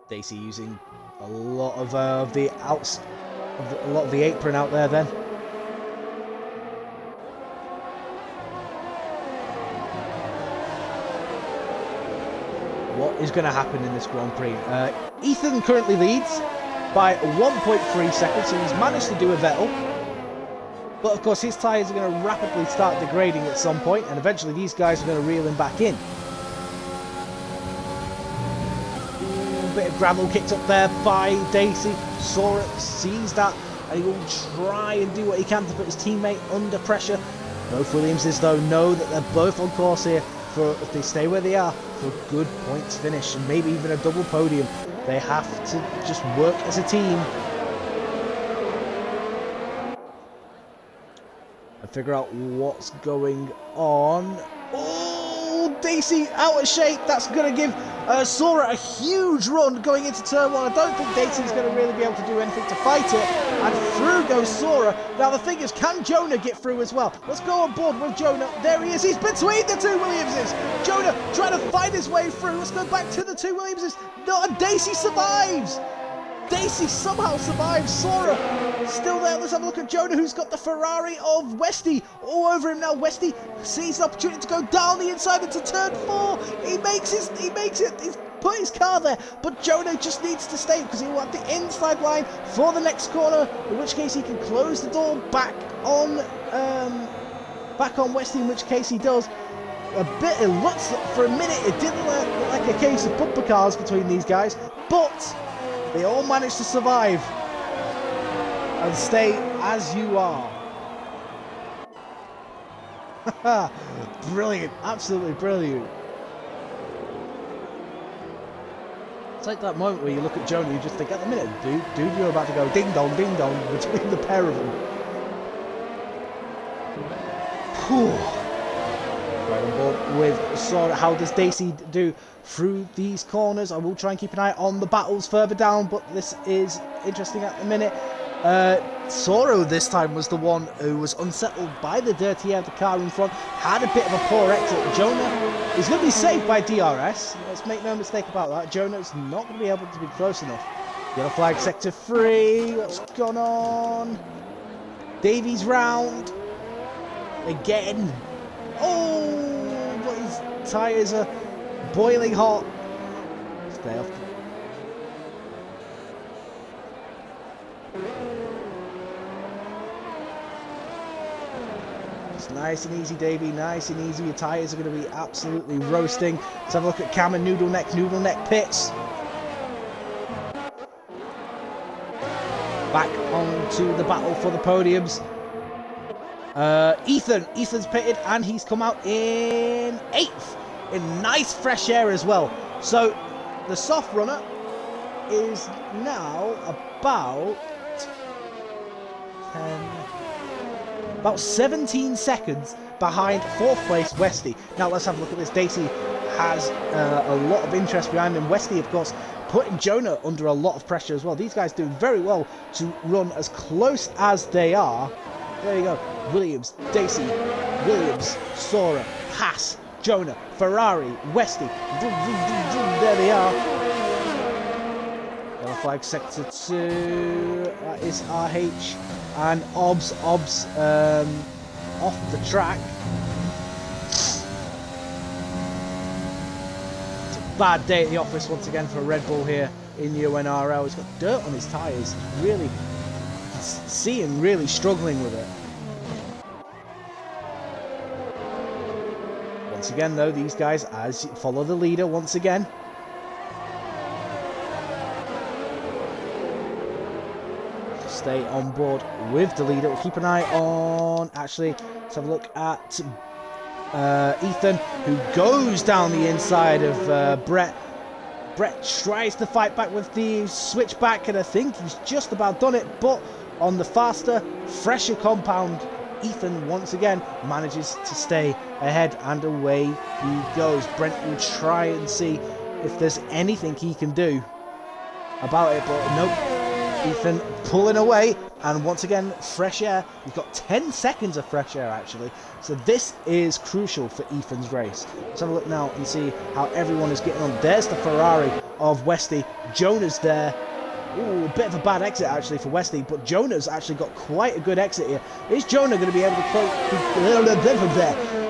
Speaker 1: Daisy using a lot of the apron out there then. What is going to happen in this Grand Prix? Ethan currently leads by 1.3 seconds, so he's managed to do a Vettel. But of course his tyres are going to rapidly start degrading at some point, and eventually these guys are going to reel him back in. Bit of gravel kicked up there by Daisy. Sora sees that and he will try and do what he can to put his teammate under pressure. Both Williamses though know that they're both on course here for, if they stay where they are, for a good points finish and maybe even a double podium. They have to just work as a team and figure out what's going on. Oh, Daisy out of shape. That's going to give Sora a huge run going into turn 1. I don't think Daisy's going to really be able to do anything to fight it. And through goes Sora. Now the thing is, can Jonah get through as well? Let's go on board with Jonah. There he is. He's between the two Williamses. Jonah trying to find his way through. Let's go back to the two Williamses. No, and Daisy survives. Daisy somehow survives. Sora still there. Let's have a look at Jonah, who's got the Ferrari of Westy all over him now. Westy sees the opportunity to go down the inside into turn 4. He makes it. He's put his car there, but Jonah just needs to stay because he will have the inside line for the next corner, in which case he can close the door back on Westy, in which case he does. It looks, for a minute, it didn't look like a case of bumper cars between these guys, but they all managed to survive and stay as you are. Brilliant, absolutely brilliant. It's like that moment where you look at Jonah and you just think, at the minute, dude, you're about to go ding dong between the pair of them. Whew. Right on board with Sora. How does Daisy do through these corners? I will try and keep an eye on the battles further down, but this is interesting at the minute. Sora this time was the one who was unsettled by the dirty air of the car in front, had a bit of a poor exit. Jonah is going to be saved by DRS. Let's make no mistake about that. Jonah is not going to be able to be close enough. Yellow flag sector 3. What's gone on? Davies round again. Oh, but his tyres are boiling hot. Stay off. It's nice and easy, Davey. Nice and easy. Your tyres are going to be absolutely roasting. Let's have a look at Cam and Noodle Neck pits. Back onto the battle for the podiums. Ethan's pitted and he's come out in 8th in nice fresh air as well. So the soft runner is now about 17 seconds behind 4th place Westy. Now let's have a look at this. Daisy has a lot of interest behind him. Westy, of course, putting Jonah under a lot of pressure as well. These guys doing very well to run as close as they are There you go. Williams, Dacey, Williams, Sora, Haas, Jonah, Ferrari, Westy. There they are. Yellow flag sector 2. That is RH. And Obs off the track. It's a bad day at the office once again for Red Bull here in UNRL. He's got dirt on his tyres. Really, see him really struggling with it. Once again, though, these guys as follow the leader once again. Stay on board with the leader. We'll keep an eye on. Actually, let's have a look at Ethan, who goes down the inside of Brett. Brett tries to fight back with the switchback, and I think he's just about done it, but on the faster, fresher compound, Ethan once again manages to stay ahead, and away he goes. Brent will try and see if there's anything he can do about it, but nope. Ethan pulling away, and once again, fresh air. We've got 10 seconds of fresh air, actually. So this is crucial for Ethan's race. Let's have a look now and see how everyone is getting on. There's the Ferrari of Westy. Jonah's there. Ooh, a bit of a bad exit, actually, for Westy, but Jonah's actually got quite a good exit here. Is Jonah going to be able to close?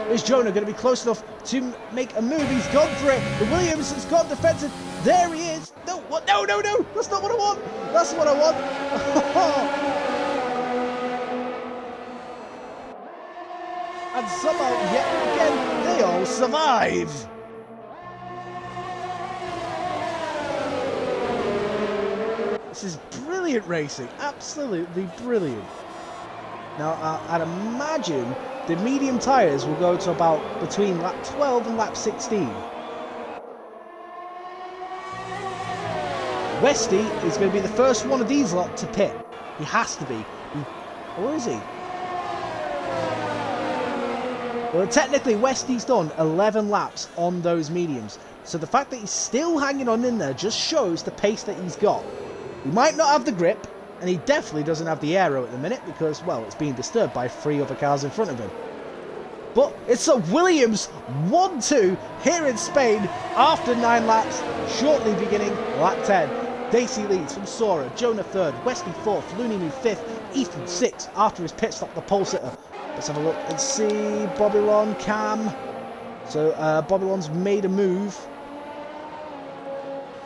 Speaker 1: Is Jonah going to be close enough to make a move? He's gone for it. The Williams has gone defensive. There he is. No, what? No, no, no. That's not what I want. That's what I want. And somehow, yet again, they all survive. This is brilliant racing. Absolutely brilliant. Now, I'd imagine the medium tyres will go to about between lap 12 and lap 16. Westy is going to be the first one of these lot to pit. He has to be. Or is he? Well, technically, Westy's done 11 laps on those mediums. So the fact that he's still hanging on in there just shows the pace that he's got. He might not have the grip, and he definitely doesn't have the aero at the minute because, well, it's being disturbed by 3 other cars in front of him. But it's a Williams 1-2 here in Spain after 9 laps, shortly beginning lap 10. Dacey leads from Sora, Jonah 3rd, Westy 4th, Luninu 5th, Ethan 6th after his pit stop, the pole sitter. Let's have a look and see Bobylon, Cam. So Bobylon's made a move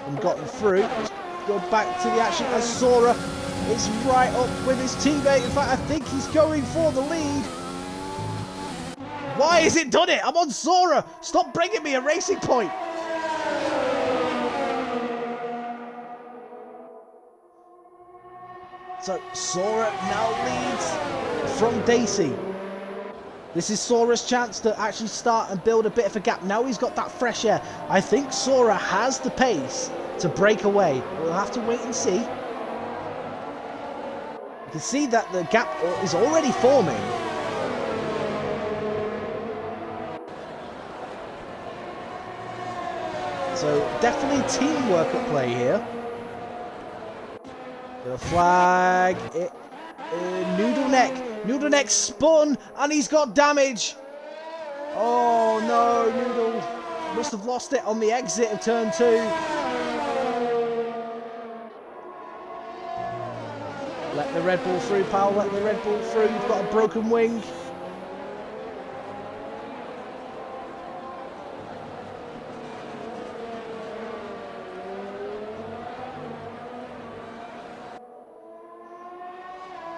Speaker 1: and gotten through. Let's go back to the action as Sora is right up with his teammate. In fact, I think he's going for the lead. Why has it done it? I'm on Sora. Stop bringing me a racing point. So Sora now leads from Dacey. This is Sora's chance to actually start and build a bit of a gap. Now he's got that fresh air. I think Sora has the pace to break away. We'll have to wait and see. You can see that the gap is already forming. So definitely teamwork at play here. The flag. Noodle neck spun, and he's got damage. Oh no, Noodle must have lost it on the exit of turn 2. Let the Red Bull through, pal. Let the Red Bull through. You've got a broken wing.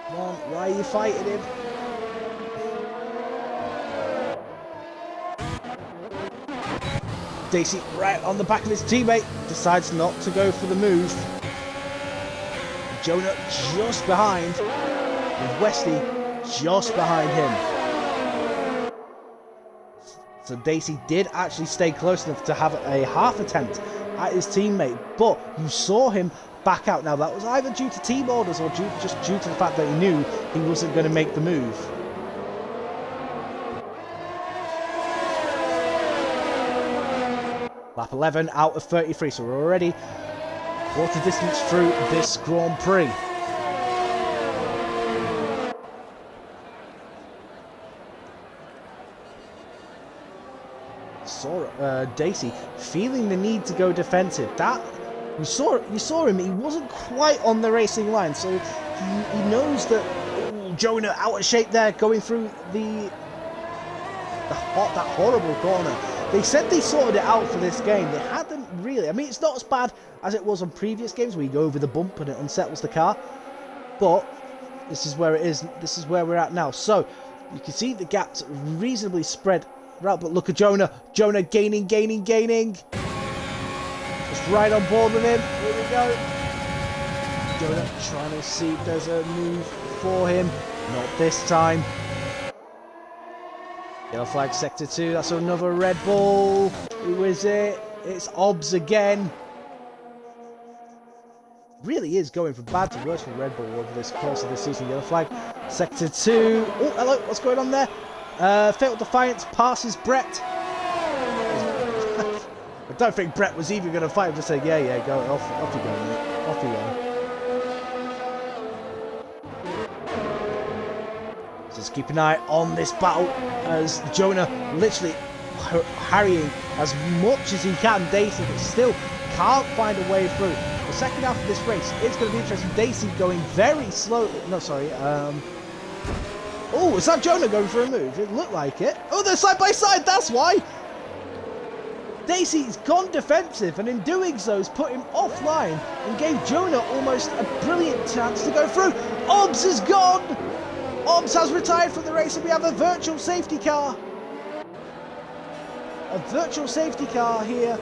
Speaker 1: Come on, why are you fighting him? Dacey right on the back of his teammate, decides not to go for the move. Jonah just behind, with Westy just behind him. So Dacey did actually stay close enough to have a half attempt at his teammate, but you saw him back out. Now that was either due to team orders or just due to the fact that he knew he wasn't going to make the move. Lap 11 out of 33, so we're already quarter distance through this Grand Prix. Daisy feeling the need to go defensive. That you saw him. He wasn't quite on the racing line, so he knows that. Ooh, Jonah out of shape there, going through that horrible corner. They said they sorted it out for this game. They hadn't really. I mean, it's not as bad as it was on previous games where you go over the bump and it unsettles the car, but this is where it is. This is where we're at now. So you can see the gaps reasonably spread out, but look at Jonah. Jonah gaining. Just right on board with him. Here we go. Jonah trying to see if there's a move for him. Not this time. Yellow flag sector 2. That's another Red Bull. Who is it? It's Obbs again. Really is going from bad to worse for Red Bull over this course of this season. Yellow flag sector 2. Oh, hello. What's going on there? Fatal Defiance passes Brett. I don't think Brett was even going to fight him. Just say, yeah, go off you go, mate. Off you go. Just keep an eye on this battle as Jonah literally harrying as much as he can Daisy, but still can't find a way through. The second half of this race is going to be interesting. Daisy going very slow. No, sorry. Oh, is that Jonah going for a move? It looked like it. Oh, they're side by side. That's why. Daisy's gone defensive, and in doing so has put him offline and gave Jonah almost a brilliant chance to go through. Obbs is gone. Obbs has retired from the race, and we have a virtual safety car. A virtual safety car here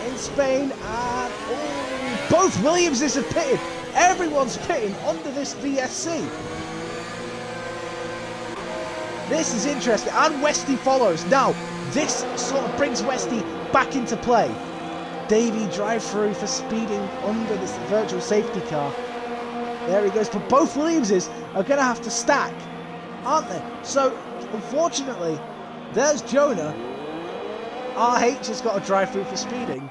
Speaker 1: in Spain, and both Williamses have pitted. Everyone's pitting under this VSC. This is interesting, and Westy follows. Now, this sort of brings Westy back into play. Davey drive through for speeding under this virtual safety car. There he goes, but both Williamses are going to have to stack, aren't they? So, unfortunately, there's Jonah. RH has got a drive through for speeding.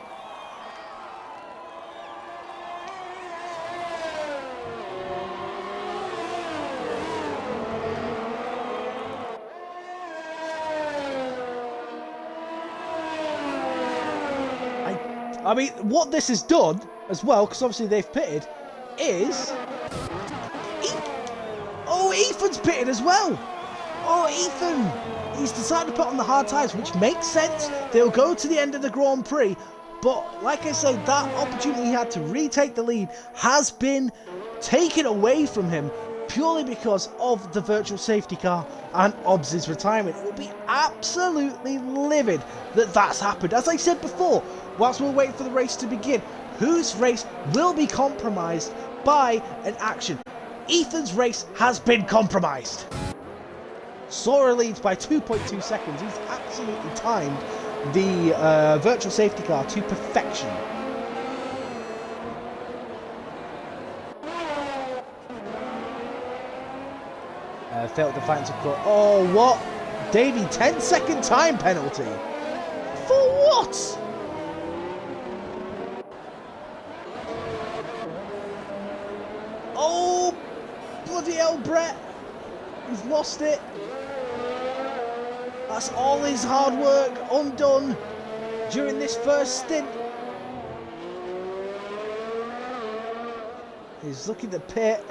Speaker 1: I mean, what this has done as well, because obviously they've pitted, is... Oh, Ethan's pitted as well! Oh, Ethan! He's decided to put on the hard tyres, which makes sense. They'll go to the end of the Grand Prix, but like I said, that opportunity he had to retake the lead has been taken away from him purely because of the virtual safety car and Obbs' retirement. It would be absolutely livid that that's happened. As I said before, whilst we're waiting for the race to begin, whose race will be compromised by an action? Ethan's race has been compromised. Sora leads by 2.2 seconds. He's absolutely timed the virtual safety car to perfection. Failed to find some... Oh, what? Davey, 10-second time penalty. For what? Oh, bloody hell, Brett. He's lost it. That's all his hard work undone during this first stint. He's looking to pit.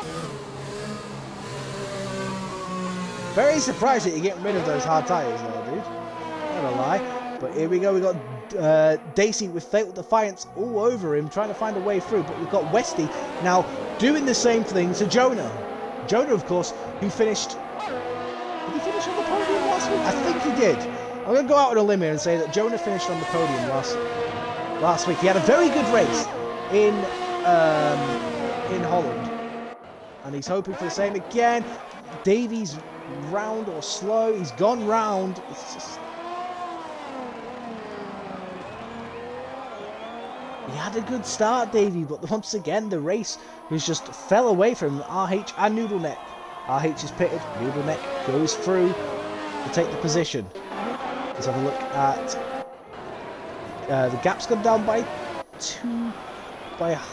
Speaker 1: Very surprised that you're getting rid of those hard tyres there, dude. Not gonna lie. But here we go. We got Daisy with Fatal Defiance all over him, trying to find a way through. But we've got Westy now doing the same thing to Jonah. Jonah, of course, who finished... Did he finish on the podium last week? I think he did. I'm going to go out on a limb here and say that Jonah finished on the podium last week. He had a very good race in Holland. And he's hoping for the same again. Davies round or slow. He's gone round. It's just... He had a good start, Davey, but once again, the race was just fell away from RH and Noodleneck. RH is pitted, Noodleneck goes through to take the position. Let's have a look at... the gap's gone down by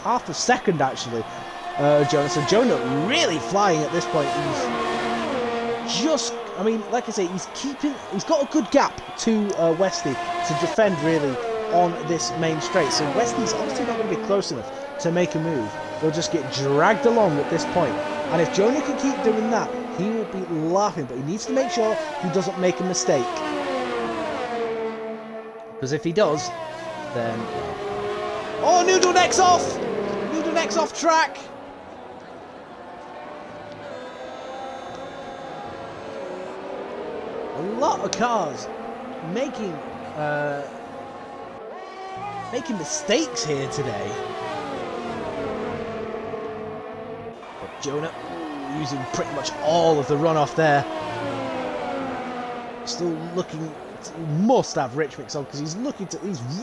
Speaker 1: half a second, actually. Jonah. So Jonah really flying at this point. just, I mean, like I say, he's got a good gap to Westy to defend really on this main straight. So Westy's obviously not going to be close enough to make a move. They'll just get dragged along at this point. And if Jonah can keep doing that, he will be laughing. But he needs to make sure he doesn't make a mistake. Because if he does, then... Oh, Noodle Neck's off! Noodle Neck's off track! A lot of cars making mistakes here today. But Jonah using pretty much all of the runoff there. Still looking, must have Rich Mix on because he's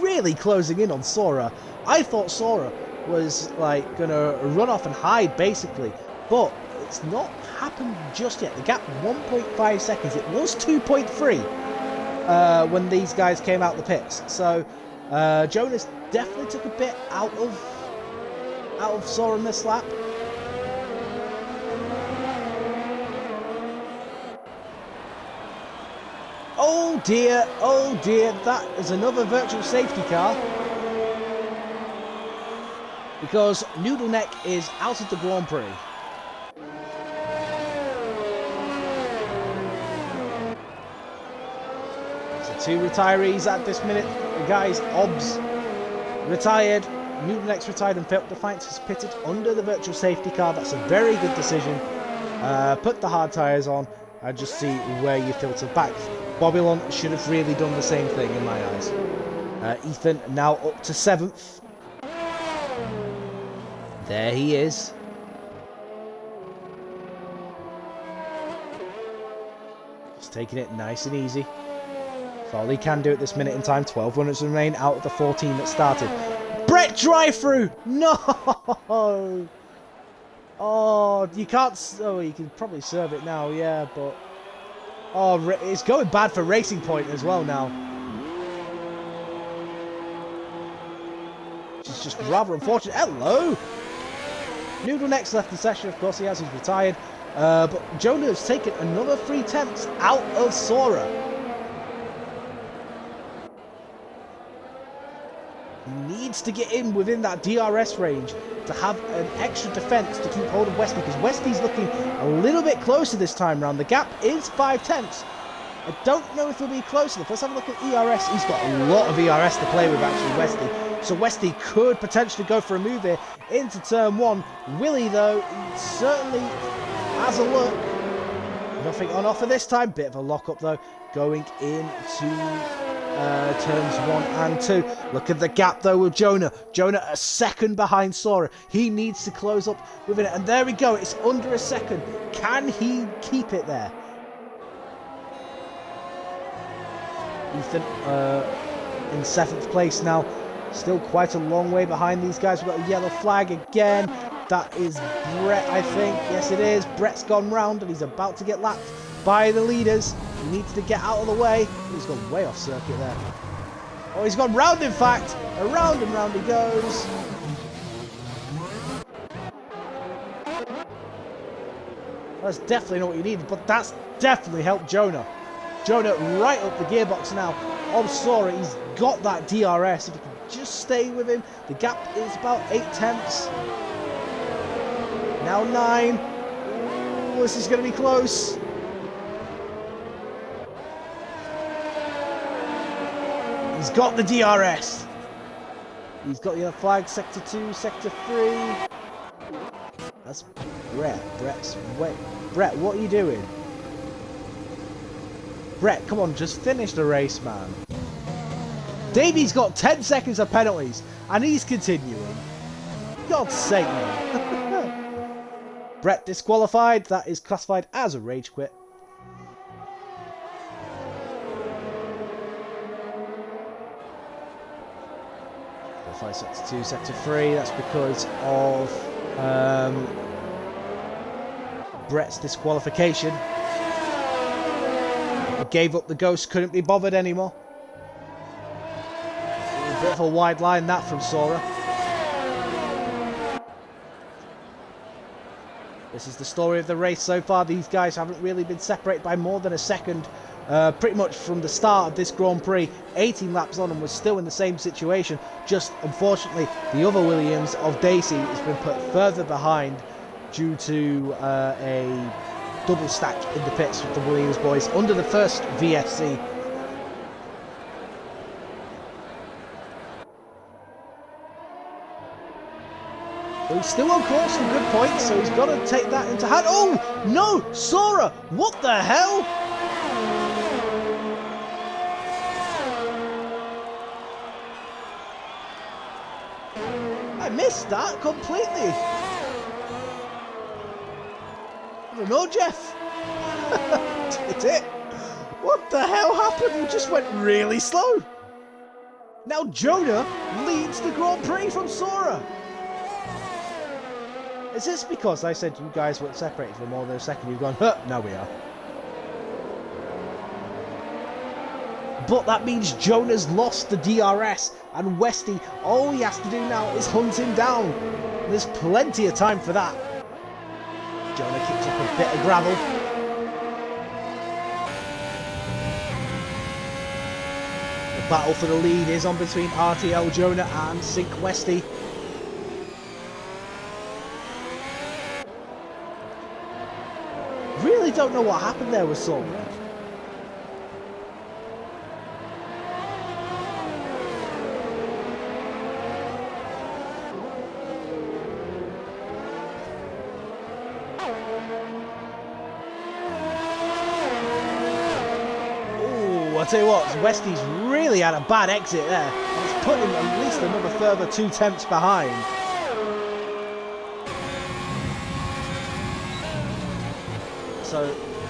Speaker 1: really closing in on Sora. I thought Sora was like gonna run off and hide basically, but it's not happened just yet. The gap 1.5 seconds. It was 2.3 when these guys came out the pits. So Jonas definitely took a bit out of Sora in this lap. Oh dear, that is another virtual safety car. Because Noodle Neck is out of the Grand Prix. So 2 retirees at this minute. The guys, Obbs retired, Noodle Neck's retired, and Philip Defiance has pitted under the virtual safety car. That's a very good decision. Put the hard tyres on and just see where you filter back. Bobylon should have really done the same thing in my eyes. Ethan now up to 7th. There he is. Just taking it nice and easy. That's all he can do at this minute in time. 12 runners remain out of the 14 that started. Brett drive-through! No! Oh, you can't... Oh, you can probably serve it now, yeah, but... Oh, it's going bad for Racing Point as well now. Which is just rather unfortunate. Hello! Noodle Neck's left the session, of course he has, he's retired. But Jonah has taken another 3 tenths out of Sora. He needs to get in within that DRS range to have an extra defence to keep hold of Westy, because Westy's looking a little bit closer this time round. The gap is 5 tenths. I don't know if he'll be close enough. Let's have a look at ERS. He's got a lot of ERS to play with, actually, Westy. So Westy could potentially go for a move here into turn 1. Will he, though? He certainly has a look. Nothing on offer this time. Bit of a lock-up, though, going into turns 1 and 2. Look at the gap, though, with Jonah. Jonah a second behind Sora. He needs to close up within it. And there we go. It's under a second. Can he keep it there? Ethan in 7th place now. Still quite a long way behind these guys. We've got a yellow flag again. That is Brett, I think. Yes, it is. Brett's gone round and he's about to get lapped by the leaders. He needs to get out of the way. He's gone way off circuit there. Oh, he's gone round, in fact. Around and round he goes. That's definitely not what you needed, but that's definitely helped Jonah. Jonah right up the gearbox now of Sora. He's got that DRS. If he can just stay with him. The gap is about 8 tenths. Now 9. Ooh, this is going to be close. He's got the DRS. He's got the yellow flag. Sector 2, Sector 3. That's Brett. Brett, what are you doing? Brett, come on, just finish the race, man. Davy's got 10 seconds of penalties, and he's continuing. God's sake, man. Brett disqualified. That is classified as a rage quit. Qualify Sector 2, Sector 3. That's because of Brett's disqualification. Gave up the ghost, couldn't be bothered anymore. A bit of a wide line that from Sora. This is the story of the race so far. These guys haven't really been separated by more than a second. Pretty much from the start of this Grand Prix, 18 laps on, and was still in the same situation. Just unfortunately, the other Williams of Dacey has been put further behind due to a double stack in the pits with the Williams boys under the first VSC. But he's still on course for good points, so he's got to take that into hand. Oh no, Sora! What the hell? I missed that completely. I don't know, Jeff. Did it? What the hell happened? You just went really slow. Now Jonah leads the Grand Prix from Sora. Is this because I said you guys weren't separated for more than a second? You've gone, huh, now we are. But that means Jonah's lost the DRS, and Westy, all he has to do now is hunt him down. And there's plenty of time for that. Jonah kicks up a bit of gravel. The battle for the lead is on between RTL Jonah and Sync Westy. Really don't know what happened there with Sora. I'll tell you what, Westy's really had a bad exit there. And it's put him at least another further 2 tenths behind. So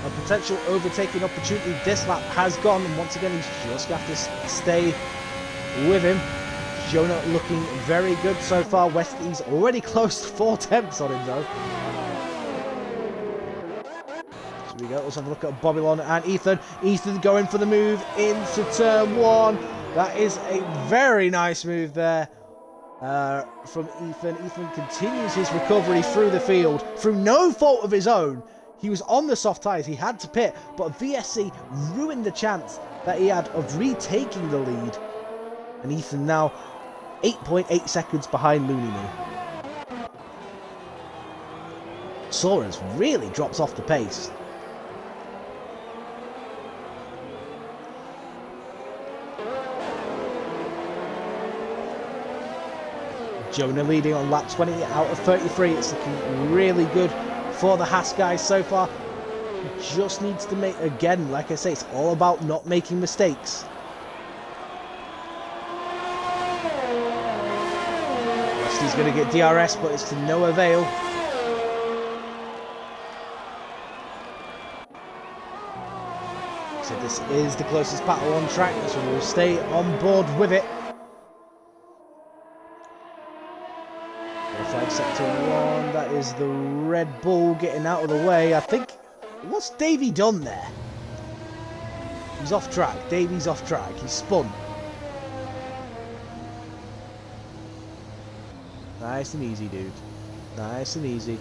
Speaker 1: a potential overtaking opportunity this lap has gone, and once again he's just got to stay with him. Jonah looking very good so far. Westy's already close to 4 tenths on him though. We go. Let's have a look at Bobylon and Ethan. Ethan going for the move into turn 1. That is a very nice move there from Ethan. Ethan continues his recovery through the field through no fault of his own. He was on the soft tyres. He had to pit, but VSC ruined the chance that he had of retaking the lead. And Ethan now 8.8 seconds behind Looney Moo. Sora's really drops off the pace. Jonah leading on lap 20 out of 33. It's looking really good for the Haas guys so far. He just needs to make, again, like I say, it's all about not making mistakes. Westy's going to get DRS, but it's to no avail. So this is the closest battle on track, so we'll stay on board with it. Flag sector 1, that is the Red Bull getting out of the way. I think, what's Davey done there? He's off track. Davey's off track. He's spun. Nice and easy, dude. Nice and easy.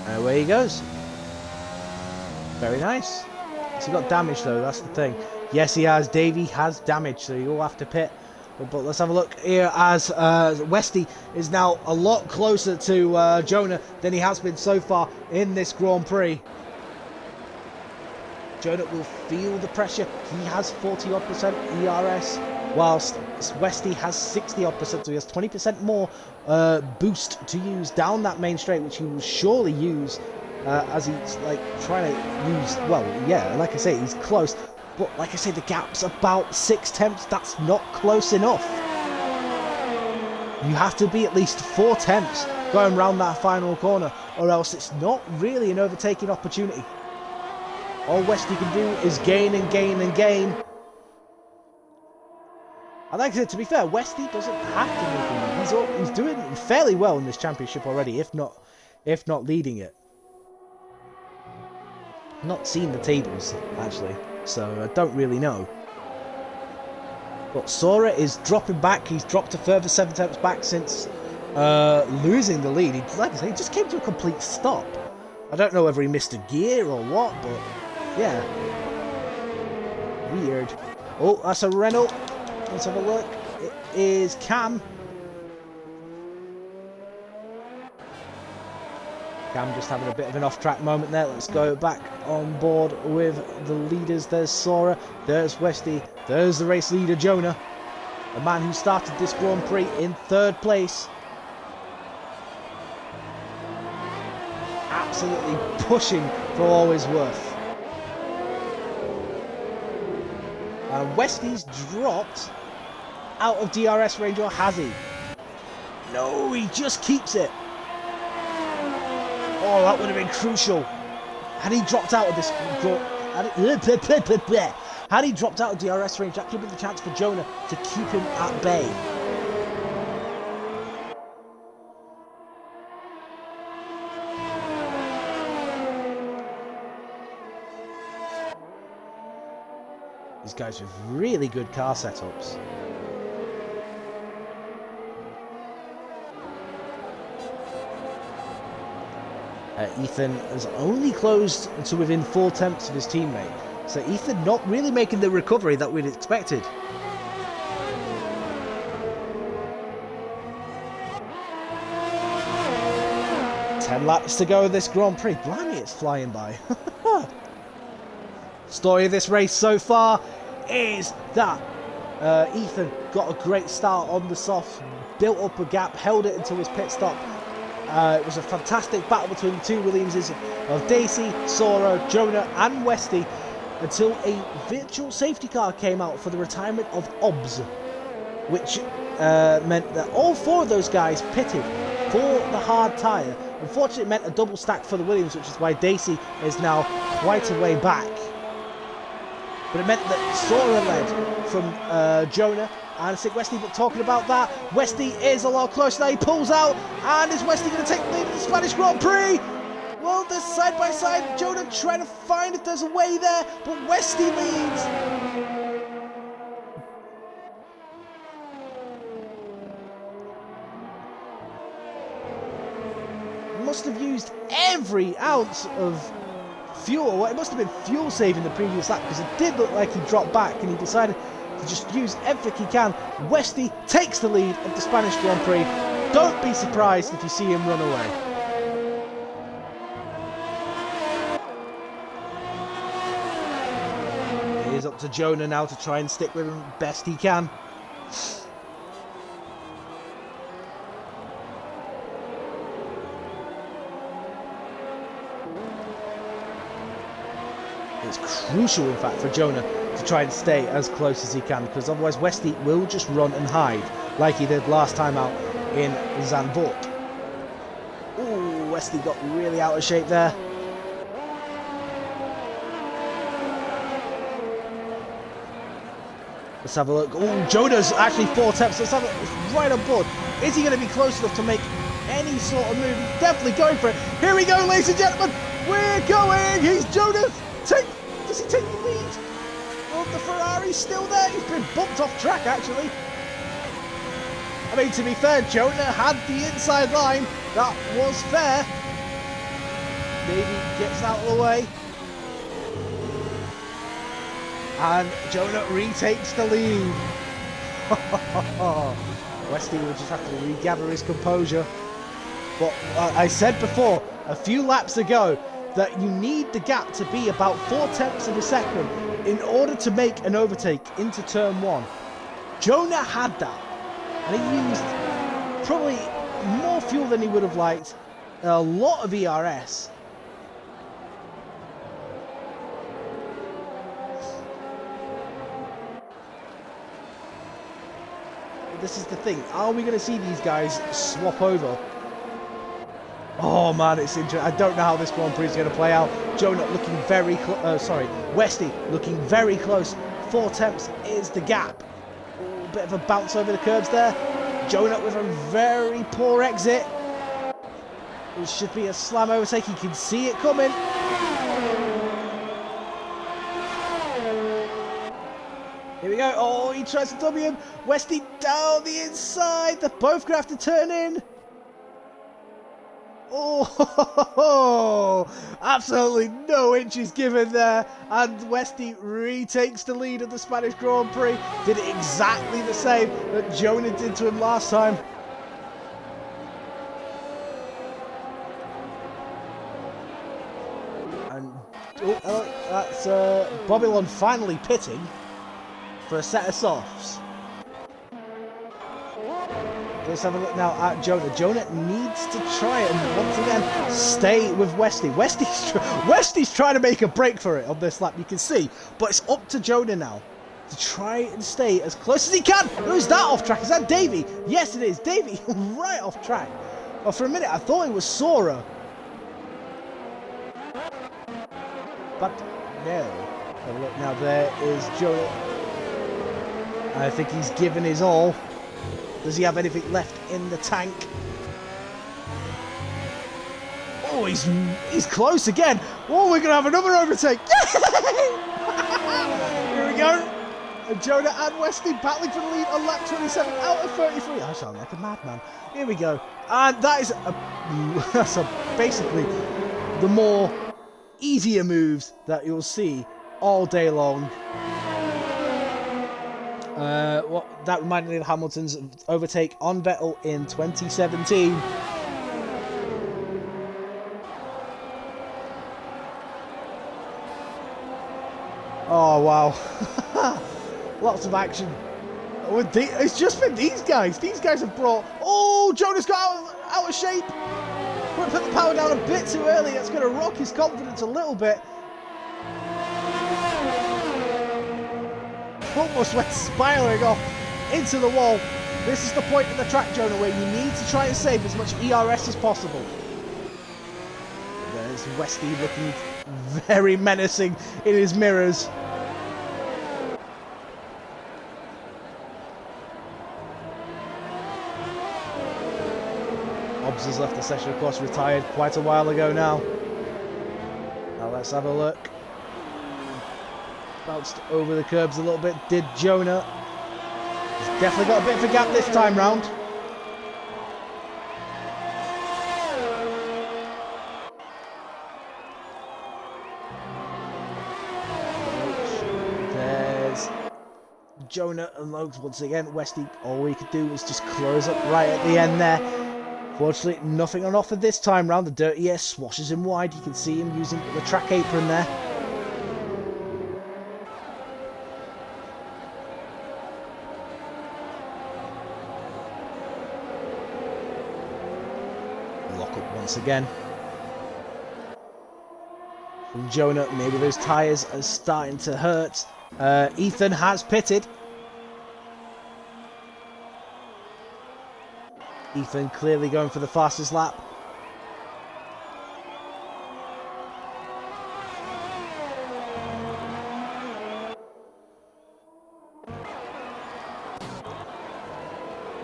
Speaker 1: And away he goes. Very nice. Has he got damage though? That's the thing. Yes, he has. Davey has damage, so you'll have to pit. But let's have a look here as Westy is now a lot closer to Jonah than he has been so far in this Grand Prix. Jonah will feel the pressure. He has 40-odd% ERS, whilst Westy has 60-odd%, so he has 20% more boost to use down that main straight, which he will surely use as he's like trying to use, well, yeah, like I say, he's close, but like I say, the gap's about 6 tenths. That's not close enough. You have to be at least 4 tenths going round that final corner, or else it's not really an overtaking opportunity. All Westy can do is gain and gain and gain. And like I said, to be fair, Westy doesn't have to make a move. He's doing fairly well in this championship already, if not leading it. Not seen the tables, actually, so I don't really know. But Sora is dropping back. He's dropped a further 7 attempts back since losing the lead. Like I say, he just came to a complete stop. I don't know whether he missed a gear or what, but yeah. Weird. Oh, that's a Renault. Let's have a look. It is Cam. Cam just having a bit of an off-track moment there. Let's go back on board with the leaders. There's Sora, there's Westy, there's the race leader Jonah, the man who started this Grand Prix in 3rd place. Absolutely pushing for all his worth. And Westy's dropped out of DRS range, or has he? No, he just keeps it. Oh, that would have been crucial. Had he dropped out of this... Had he dropped out of DRS range, that could have been the chance for Jonah to keep him at bay. These guys with really good car setups. Ethan has only closed to within 4 tenths of his teammate. So Ethan not really making the recovery that we'd expected. Ten laps to go this Grand Prix. Blimey, it's flying by. Story of this race so far is that Ethan got a great start on the soft, built up a gap, held it until his pit stop. It was a fantastic battle between the 2 Williamses of Daisy, Sora, Jonah and Westy until a virtual safety car came out for the retirement of OBS, which meant that all 4 of those guys pitted for the hard tyre. Unfortunately, it meant a double stack for the Williams, which is why Daisy is now quite a way back. But it meant that Sora led from Jonah. And I think Westy, but talking about that, Westy is a lot closer now. He pulls out, and is Westy going to take the lead in the Spanish Grand Prix? Well, they're side by side. Jonah trying to find if there's a way there, but Westy leads. Must have used every ounce of fuel. Well, it must have been fuel saving the previous lap, because it did look like he dropped back, and he decided to just use everything he can. Westy takes the lead of the Spanish Grand Prix. Don't be surprised if you see him run away. It is up to Jonah now to try and stick with him best he can. It's crucial, in fact, for Jonah to try and stay as close as he can, because otherwise Westy will just run and hide like he did last time out in Zandvoort. Ooh, Westy got really out of shape there. Let's have a look. Oh, Jonah's actually 4 attempts. Let's have it. It's right on board. Is he going to be close enough to make any sort of move? He's definitely going for it. Here we go, ladies and gentlemen. We're going. He's Jonah. Does he take the lead? Oh, the Ferrari's still there. He's been bumped off track, actually. I mean, to be fair, Jonah had the inside line. That was fair. Davey gets out of the way. And Jonah retakes the lead. Westy will just have to regather his composure. But I said before, a few laps ago, that you need the gap to be about 4 tenths of a second in order to make an overtake into turn 1. Jonah had that, and he used probably more fuel than he would have liked, a lot of ERS. This is the thing, are we going to see these guys swap over? Oh man, it's interesting. I don't know how this Grand Prix is going to play out. Jonah looking very Westy looking very close. 4 tenths is the gap. Ooh, bit of a bounce over the curbs there. Jonah with a very poor exit. It should be a slam overtake. You can see it coming. Here we go. Oh, he tries to W him. Westy down the inside. They're both going to have to turn in. Oh, absolutely no inches given there. And Westy retakes the lead of the Spanish Grand Prix. Did it exactly the same that Jonah did to him last time. And that's Bobylon finally pitting for a set of softs. Let's have a look now at Jonah. Jonah needs to try it and once again stay with Westy. Westy's trying to make a break for it on this lap, you can see. But it's up to Jonah now to try and stay as close as he can. Who's that off track? Is that Davey? Yes, it is. Davey right off track. Well, for a minute, I thought it was Sora. But no. Have a look now. There is Jonah. I think he's given his all. Does he have anything left in the tank? Oh, he's close again. Oh, we're going to have another overtake. Here we go. And Jonah and Westy battling for the lead on lap 27 out of 33. I sound like a madman. Here we go. And that is basically the more easier moves that you'll see all day long. That reminded me of Hamilton's overtake on Vettel in 2017. Oh wow, lots of action. It's just been these guys. These guys have brought. Oh, Jonah's got out of shape. We're going to put the power down a bit too early. That's going to rock his confidence a little bit. Almost went spiraling off into the wall. This is the point of the track, Jonah, where you need to try and save as much ERS as possible. There's Westy looking very menacing in his mirrors. Hobbs has left the session, of course, retired quite a while ago now. Now let's have a look. Bounced over the curbs a little bit, did Jonah. He's definitely got a bit of a gap this time round. There's Jonah and Logs once again. Westy, all he could do was just close up right at the end there. Fortunately, nothing on offer this time round. The dirty air swashes him wide. You can see him using the track apron there. Lock up once again. From Jonah, maybe those tyres are starting to hurt. Ethan has pitted. Ethan clearly going for the fastest lap.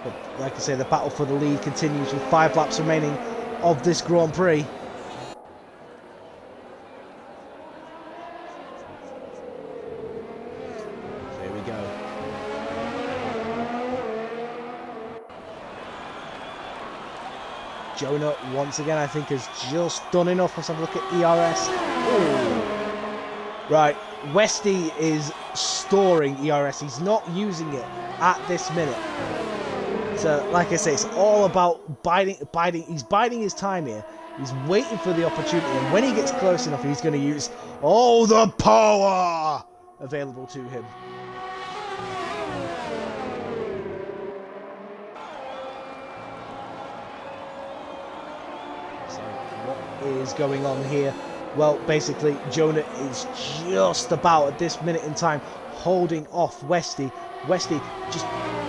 Speaker 1: But like I say, the battle for the lead continues with 5 laps remaining of this Grand Prix. There we go. Jonah, once again, I think has just done enough. Let's have a look at ERS. Ooh. Right, Westy is storing ERS. He's not using it at this minute. So, like I say, it's all about biding. He's biding his time here. He's waiting for the opportunity, and when he gets close enough, he's going to use all the power available to him. So, what is going on here? Well, basically, Jonah is just about, at this minute in time, holding off Westy. Westy just...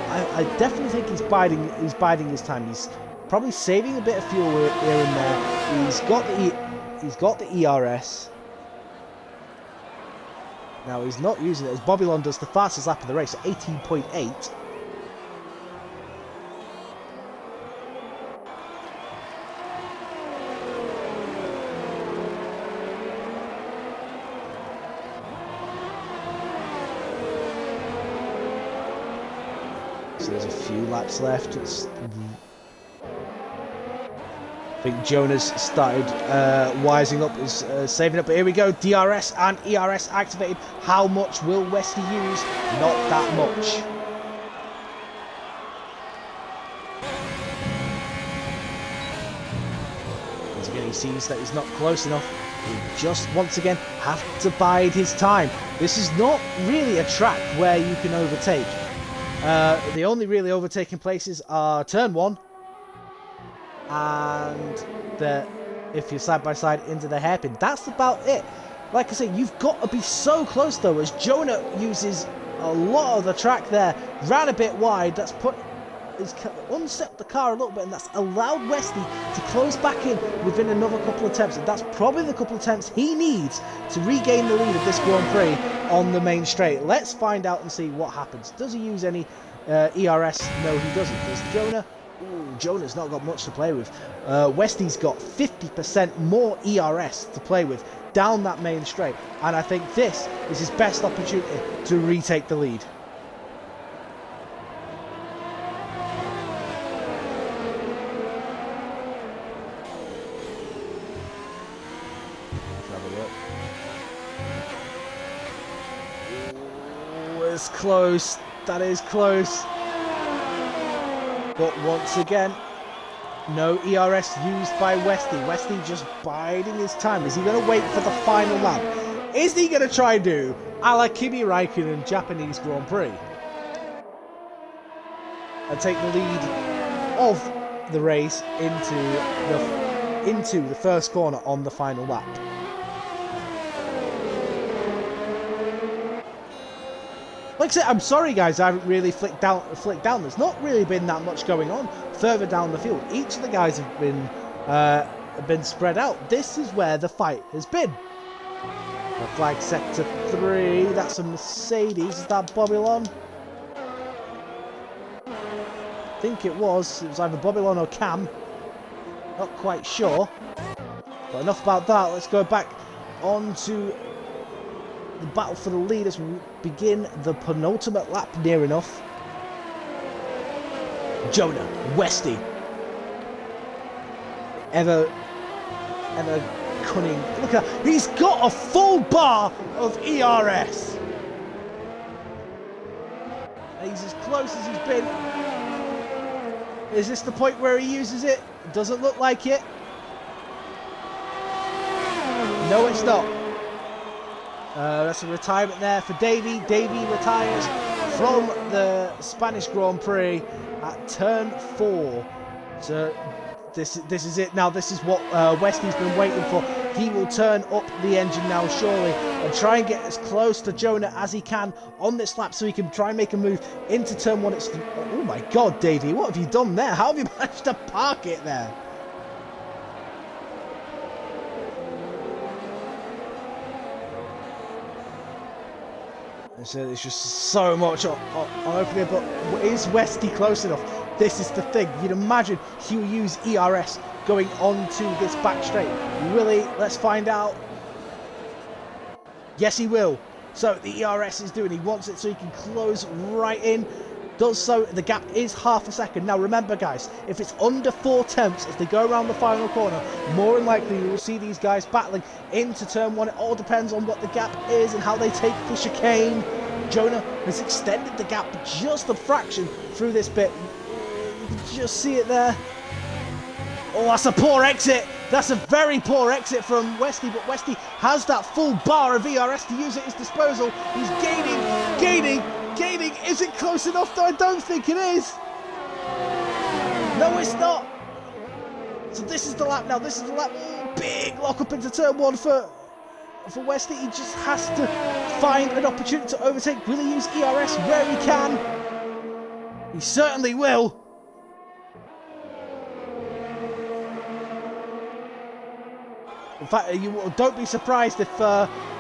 Speaker 1: I definitely think he's biding his time. He's probably saving a bit of fuel here and there. He's got the ERS. Now he's not using it as Bobylon does the fastest lap of the race at 18.8. So there's a few laps left. I think Jonah's started wising up, is saving up. But here we go, DRS and ERS activated. How much will Westy use? Not that much. Once again, he sees that he's not close enough. He just, once again, have to bide his time. This is not really a track where you can overtake. The only really overtaking places are turn 1 and if you're side by side into the hairpin. That's about it. Like I say, you've got to be so close though, as Jonah uses a lot of the track there, ran a bit wide. That's unset the car a little bit, and that's allowed Westy to close back in within another couple of attempts, and that's probably the couple of attempts he needs to regain the lead of this Grand Prix on the main straight. Let's find out and see what happens. Does he use any ERS? No, he doesn't. Does Jonah? Ooh, Jonah's not got much to play with. Westy's got 50% more ERS to play with down that main straight, and I think this is his best opportunity to retake the lead. It's close. That is close. But once again, no ERS used by Westy. Westy just biding his time. Is he going to wait for the final lap? Is he going to try and do a la Kimi Raikkonen Japanese Grand Prix and take the lead of the race into the first corner on the final lap? Like I said, I'm sorry guys, I haven't really flicked down. There's not really been that much going on further down the field. Each of the guys have been spread out. This is where the fight has been. The flag sector 3, that's a Mercedes. Is that Bobylon? I think it was either Bobylon or Cam. Not quite sure. But enough about that. Let's go back on to the battle for the lead as we begin the penultimate lap near enough. Jonah, Westy. Ever cunning. Look at that. He's got a full bar of ERS. And he's as close as he's been. Is this the point where he uses it? Doesn't look like it. No, it's not. That's a retirement there for Davey. Davey retires from the Spanish Grand Prix at turn 4. So this is it now. This is what Westy's been waiting for. He will turn up the engine now surely and try and get as close to Jonah as he can on this lap so he can try and make a move into turn 1. Oh my god, Davey, what have you done there? How have you managed to park it there? So there's just so much on opening, but is Westy close enough? This is the thing. You'd imagine he'll use ERS going onto this back straight. Will he? Let's find out. Yes, he will. So the ERS is doing. He wants it so he can close right in. Does so. The gap is half a second. Now remember guys, if it's under 4 tenths as they go around the final corner, more than likely you will see these guys battling into turn 1. It all depends on what the gap is and how they take the chicane. Jonah has extended the gap just a fraction through this bit. You can just see it there. Oh, that's a poor exit. That's a very poor exit from Westy, but Westy has that full bar of ERS to use at his disposal. He's gaining. Is it close enough though? I don't think it is. No, it's not. So this is the lap now. This is the lap. Big lock up into turn 1 for Westy. He just has to find an opportunity to overtake. Will he use ERS where he can? He certainly will. In fact, you don't be surprised if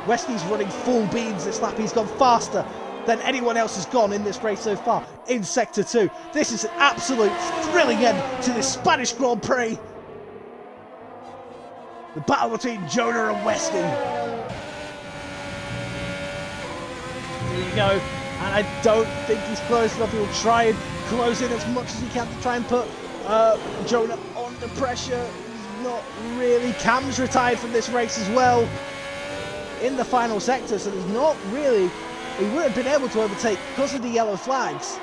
Speaker 1: Westy's running full beans this lap. He's gone faster than anyone else has gone in this race so far in Sector 2. This is an absolute thrilling end to this Spanish Grand Prix. The battle between Jonah and Westy. There you go. And I don't think he's close enough. He'll try and closing as much as he can to try and put Jonah under pressure. He's not really. Cam's retired from this race as well in the final sector, so there's not really, he wouldn't have been able to overtake because of the yellow flags.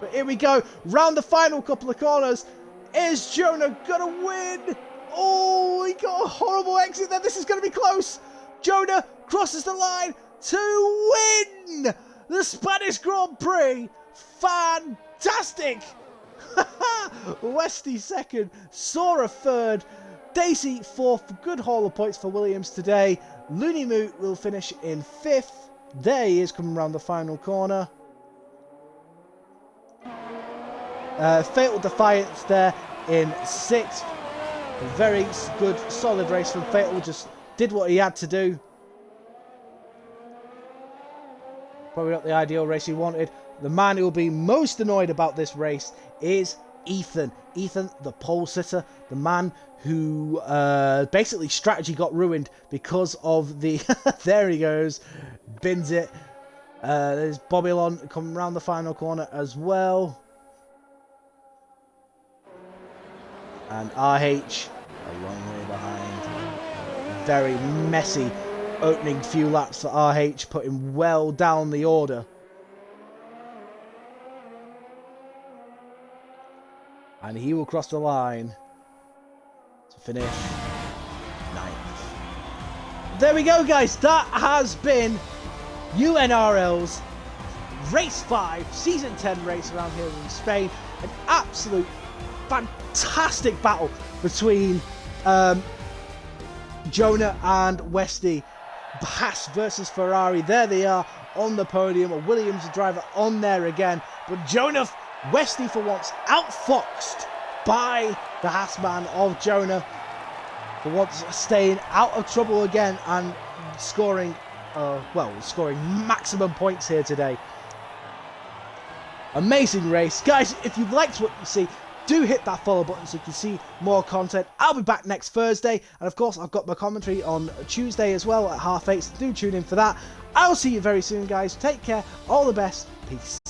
Speaker 1: But here we go, round the final couple of corners. Is Jonah gonna win? Oh, he got a horrible exit there. This is gonna be close. Jonah crosses the line to win the Spanish Grand Prix. Fantastic. Westy second, Sora third, Daisy fourth. Good haul of points for Williams today. Looney Moot will finish in fifth. There he is coming around the final corner. Fatal Defiance there in sixth. A very good, solid race from Fatal. Just did what he had to do. Probably not the ideal race he wanted. The man who will be most annoyed about this race is Ethan. Ethan, the pole sitter. The man who basically strategy got ruined because of the... there he goes. Bins it. There's Bobylon coming around the final corner as well. And RH a long way behind. Very messy opening few laps for RH, putting well down the order. And he will cross the line to finish ninth. There we go, guys. That has been UNRL's Race 5 Season 10 race around here in Spain. An absolute fantastic battle between Jonah and Westy. Haas versus Ferrari. There they are on the podium. A Williams driver on there again. But Jonah Westy for once outfoxed by the Haas man of Jonah. For once staying out of trouble again and scoring, scoring maximum points here today. Amazing race. Guys, if you've liked what you see, do hit that follow button so you can see more content. I'll be back next Thursday. And of course, I've got my commentary on Tuesday as well at 8:30. So do tune in for that. I'll see you very soon, guys. Take care. All the best. Peace.